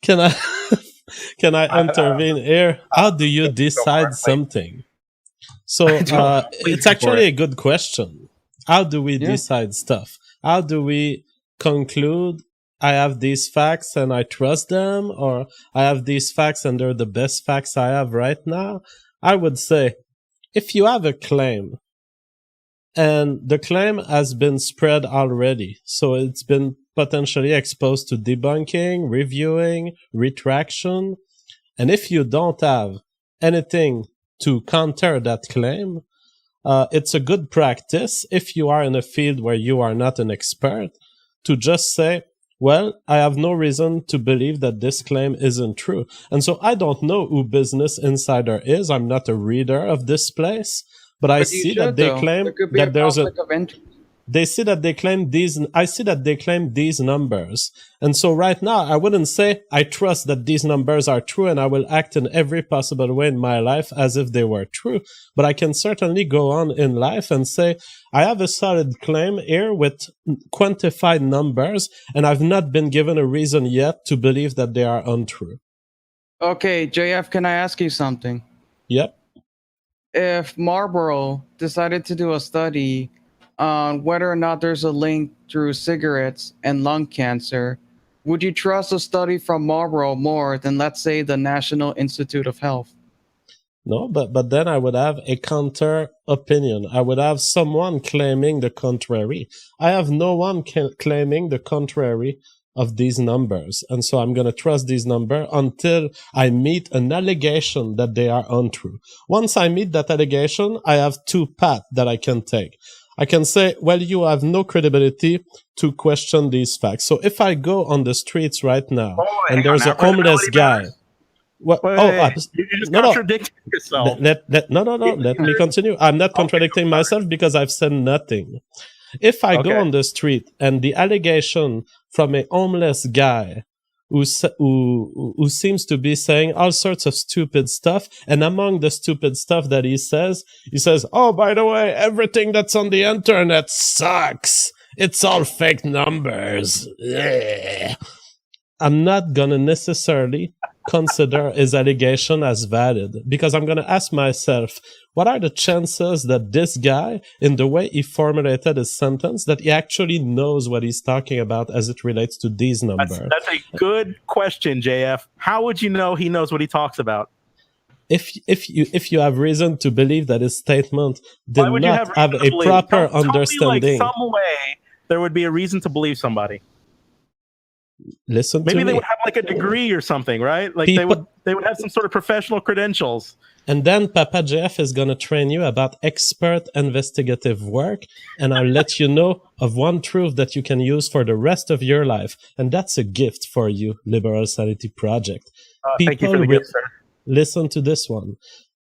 Can I intervene here? How do you decide something? So it's actually a good question. How do we decide stuff? How do we conclude I have these facts and I trust them, or I have these facts and they're the best facts I have right now? I would say, if you have a claim and the claim has been spread already, so it's been potentially exposed to debunking, reviewing, retraction, and if you don't have anything to counter that claim, it's a good practice, if you are in a field where you are not an expert, to just say, well, I have no reason to believe that this claim isn't true. And so I don't know who Business Insider is. I'm not a reader of this place, but I see that they claim that there's a they see that they claim these. I see that they claim these numbers. And so right now, I wouldn't say I trust that these numbers are true and I will act in every possible way in my life as if they were true. But I can certainly go on in life and say, I have a solid claim here with quantified numbers, and I've not been given a reason yet to believe that they are untrue. Okay, JF, can I ask you something? Yep. If Marlboro decided to do a study on whether or not there's a link through cigarettes and lung cancer, would you trust a study from Marlboro more than, let's say, the National Institute of Health? No, but then I would have a counter opinion. I would have someone claiming the contrary. I have no one claiming the contrary of these numbers. And so I'm going to trust these numbers until I meet an allegation that they are untrue. Once I meet that allegation, I have two paths that I can take. I can say, well, you have no credibility to question these facts. So if I go on the streets right now and there's a homeless guy. Well, you just contradicted yourself. Let me continue. I'm not contradicting myself because I've said nothing. If I go on the street and the allegation from a homeless guy who seems to be saying all sorts of stupid stuff, and among the stupid stuff that he says, oh, by the way, everything that's on the internet sucks. It's all fake numbers. Ugh. I'm not going to necessarily consider his allegation as valid, because I'm going to ask myself, what are the chances that this guy, in the way he formulated his sentence, that he actually knows what he's talking about as it relates to these numbers? That's a good question, JF. How would you know he knows what he talks about? If you have reason to believe that his statement did not have a proper understanding, like some way there would be a reason to believe somebody. Listen, maybe they would have like a degree or something, right? Like they would have some sort of professional credentials. And then Papa Jeff is going to train you about expert investigative work, and I'll let you know of one truth that you can use for the rest of your life, and that's a gift for you, Liberal Sanity Project. Thank you for the gift, sir. Listen to this one.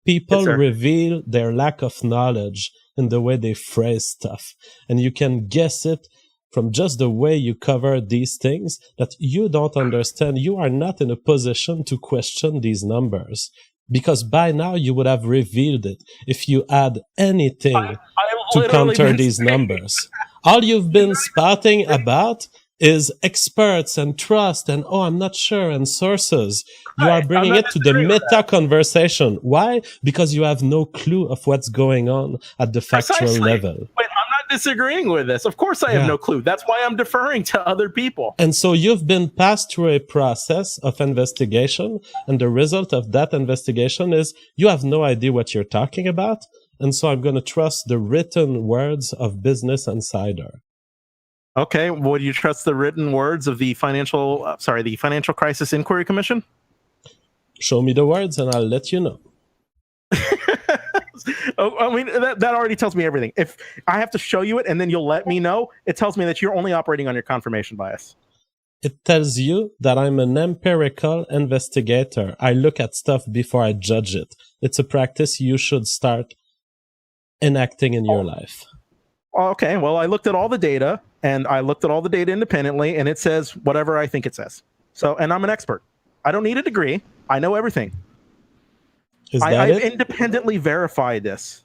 People reveal their lack of knowledge in the way they phrase stuff, and you can guess it from just the way you cover these things that you don't understand. You are not in a position to question these numbers, because by now you would have revealed it if you add anything to counter these numbers. All you've been spouting about is experts and trust and, oh, I'm not sure, and sources. You are bringing it to the meta conversation. Why? Because you have no clue of what's going on at the factual level. Wait, I'm not disagreeing with this. Of course, I have no clue. That's why I'm deferring to other people. And so you've been passed through a process of investigation, and the result of that investigation is you have no idea what you're talking about. And so I'm going to trust the written words of Business Insider. Okay, would you trust the written words of the Financial Crisis Inquiry Commission? Show me the words, and I'll let you know. Oh, I mean, that already tells me everything. If I have to show you it and then you'll let me know, it tells me that you're only operating on your confirmation bias. It tells you that I'm an empirical investigator. I look at stuff before I judge it. It's a practice you should start enacting in your life. Okay, well, I looked at all the data, and I looked at all the data independently, and it says whatever I think it says. So, and I'm an expert. I don't need a degree. I know everything. I've independently verified this.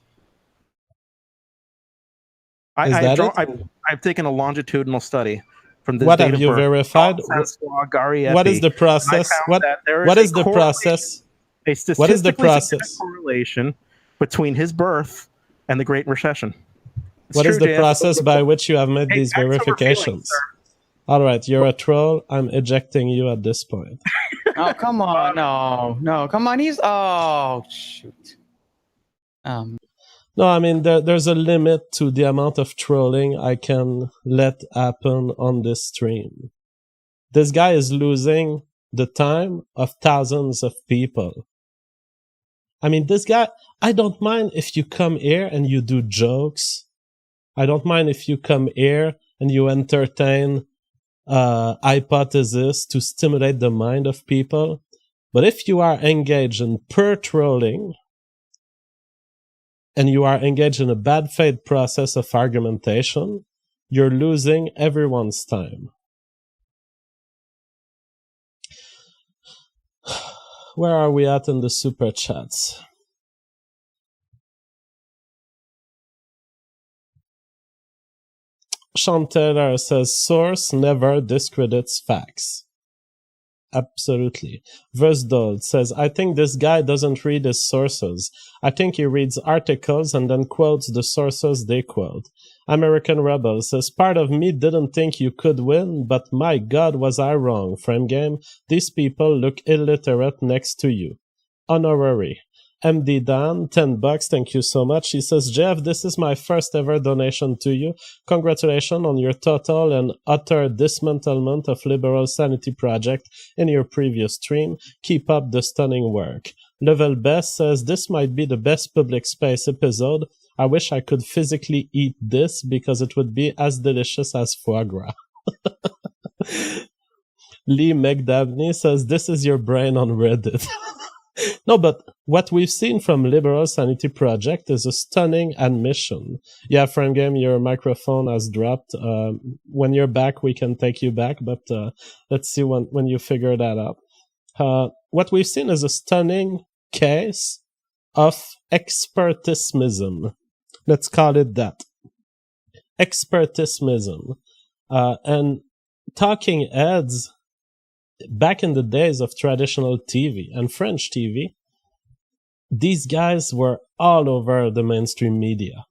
I've taken a longitudinal study from this. What have you verified? What is the process? What is the process? What is the process? Correlation between his birth and the Great Recession. What is the process by which you have made these verifications? All right, you're a troll. I'm ejecting you at this point. Oh, come on. No, come on. Oh, shoot. No, I mean, there's a limit to the amount of trolling I can let happen on this stream. This guy is losing the time of thousands of people. I mean, this guy, I don't mind if you come here and you do jokes. I don't mind if you come here and you entertain hypothesis to stimulate the mind of people. But if you are engaged in pure trolling and you are engaged in a bad faith process of argumentation, you're losing everyone's time. Where are we at in the super chats? Sean Taylor says, source never discredits facts. Absolutely. Versdold says, I think this guy doesn't read his sources. I think he reads articles and then quotes the sources they quote. American Rebel says, part of me didn't think you could win, but my God, was I wrong. Frame game, these people look illiterate next to you. Honorary. MD Dan, $10, thank you so much. He says, Jeff, this is my first ever donation to you. Congratulations on your total and utter dismantlement of Liberal Sanity Project in your previous stream. Keep up the stunning work. Level Best says, this might be the best public space episode. I wish I could physically eat this because it would be as delicious as foie gras. Lee McDabney says, this is your brain on Reddit. No, but what we've seen from Liberal Sanity Project is a stunning admission. Yeah, Frame Game, your microphone has dropped. When you're back, we can take you back, but let's see when you figure that out. What we've seen is a stunning case of expertismism. Let's call it that. Expertismism. And talking heads, back in the days of traditional TV and French TV, these guys were all over the mainstream media.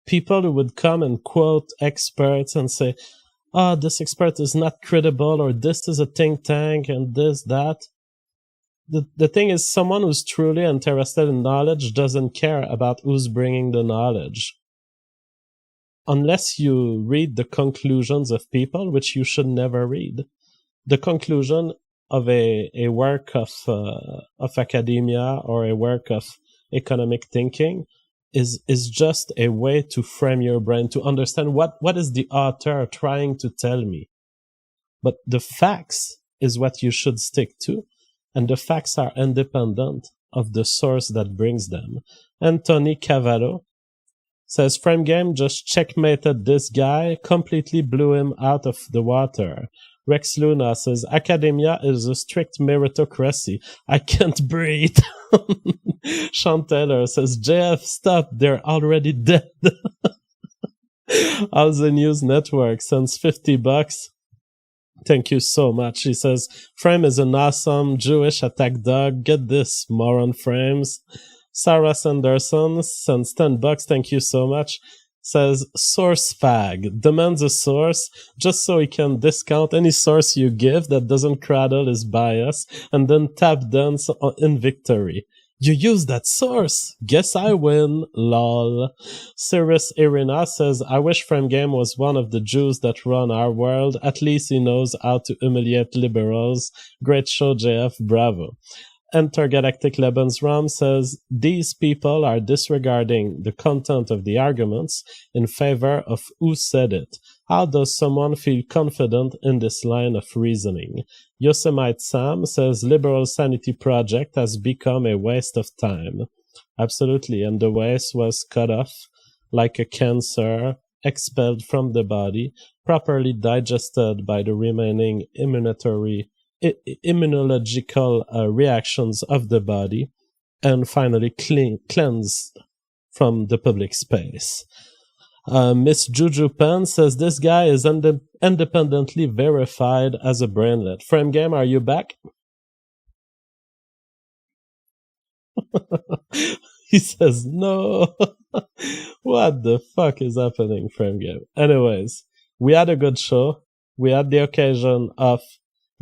People who would come and quote experts and say, oh, this expert is not credible, or this is a think tank, and this, that. The thing is, someone who's truly interested in knowledge doesn't care about who's bringing the knowledge. Unless you read the conclusions of people, which you should never read. The conclusion of a work of academia or a work of economic thinking is just a way to frame your brain, to understand what is the author trying to tell me. But the facts is what you should stick to, and the facts are independent of the source that brings them. Anthony Cavallo says, Frame Game just checkmated this guy, completely blew him out of the water. Rex Luna says, academia is a strict meritocracy. I can't breathe. Sean Taylor says, JF, stop. They're already dead. How's the News Network sends $50. Thank you so much. He says, Frame is an awesome Jewish attack dog. Get this, moron Frames. Sarah Sanderson sends $10. Thank you so much. says source fag, demands a source just so he can discount any source you give that doesn't cradle his bias, and then tap dance in victory. You use that source. Guess I win. Lol. Cirrus Irina says, I wish Frame Game was one of the Jews that run our world. At least he knows how to humiliate liberals. Great show, JF. Bravo. Intergalactic Lebensraum says, these people are disregarding the content of the arguments in favor of who said it. How does someone feel confident in this line of reasoning? Yosemite Sam says, liberal sanity project has become a waste of time. Absolutely, and the waste was cut off like a cancer, expelled from the body, properly digested by the remaining immunological reactions of the body, and finally cleansed from the public space. Miss Juju Pen says, this guy is independently verified as a brainlet. Frame Game, are you back? He says, no. What the fuck is happening, Frame Game? Anyways, we had a good show. We had the occasion of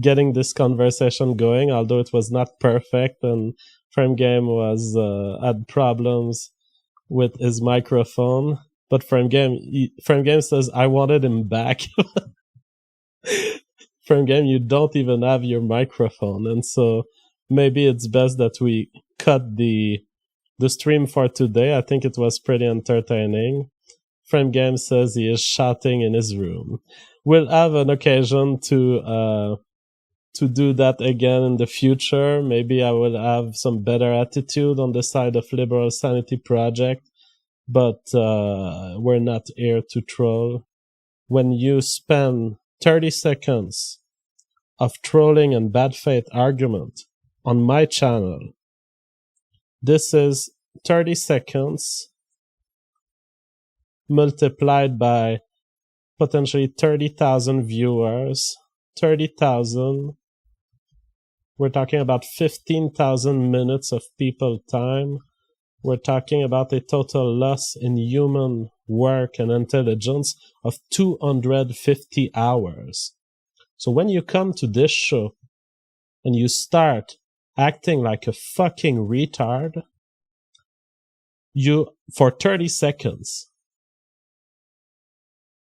getting this conversation going, although it was not perfect, and Frame Game had problems with his microphone. But Frame Game says, I wanted him back. Frame Game, you don't even have your microphone, and so maybe it's best that we cut the stream for today. I think it was pretty entertaining. Frame Game says he is shouting in his room. We'll have an occasion to do that again in the future. Maybe I will have some better attitude on the side of Liberal Sanity Project, but we're not here to troll. When you spend 30 seconds of trolling and bad faith argument on my channel, this is 30 seconds multiplied by potentially 30,000 viewers. 30,000. We're talking about 15,000 minutes of people time. We're talking about a total loss in human work and intelligence of 250 hours. So when you come to this show and you start acting like a fucking retard, for 30 seconds,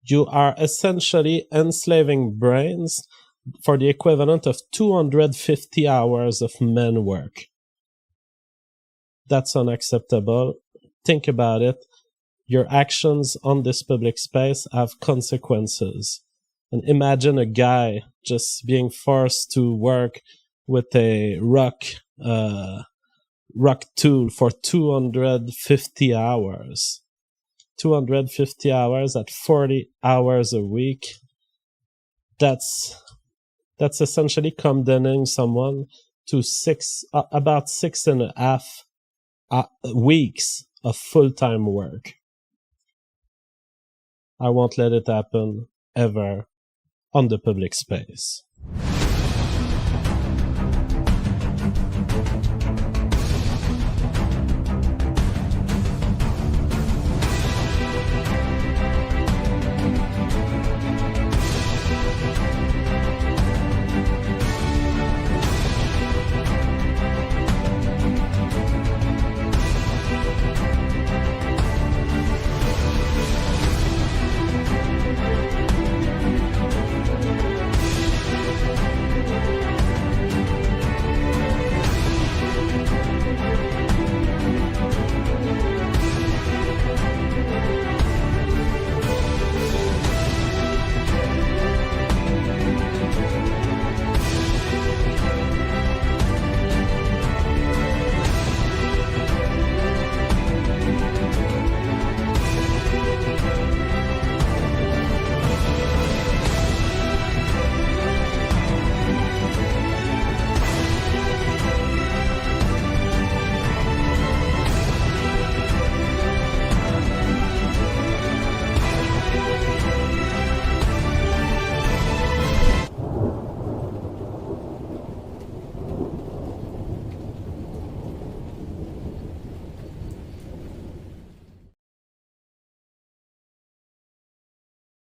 you are essentially enslaving brains for the equivalent of 250 hours of men work. That's unacceptable. Think about it. Your actions on this public space have consequences. And imagine a guy just being forced to work with a rock tool for 250 hours. 250 hours at 40 hours a week. That's essentially condemning someone to about 6.5 weeks of full-time work. I won't let it happen ever on the public space.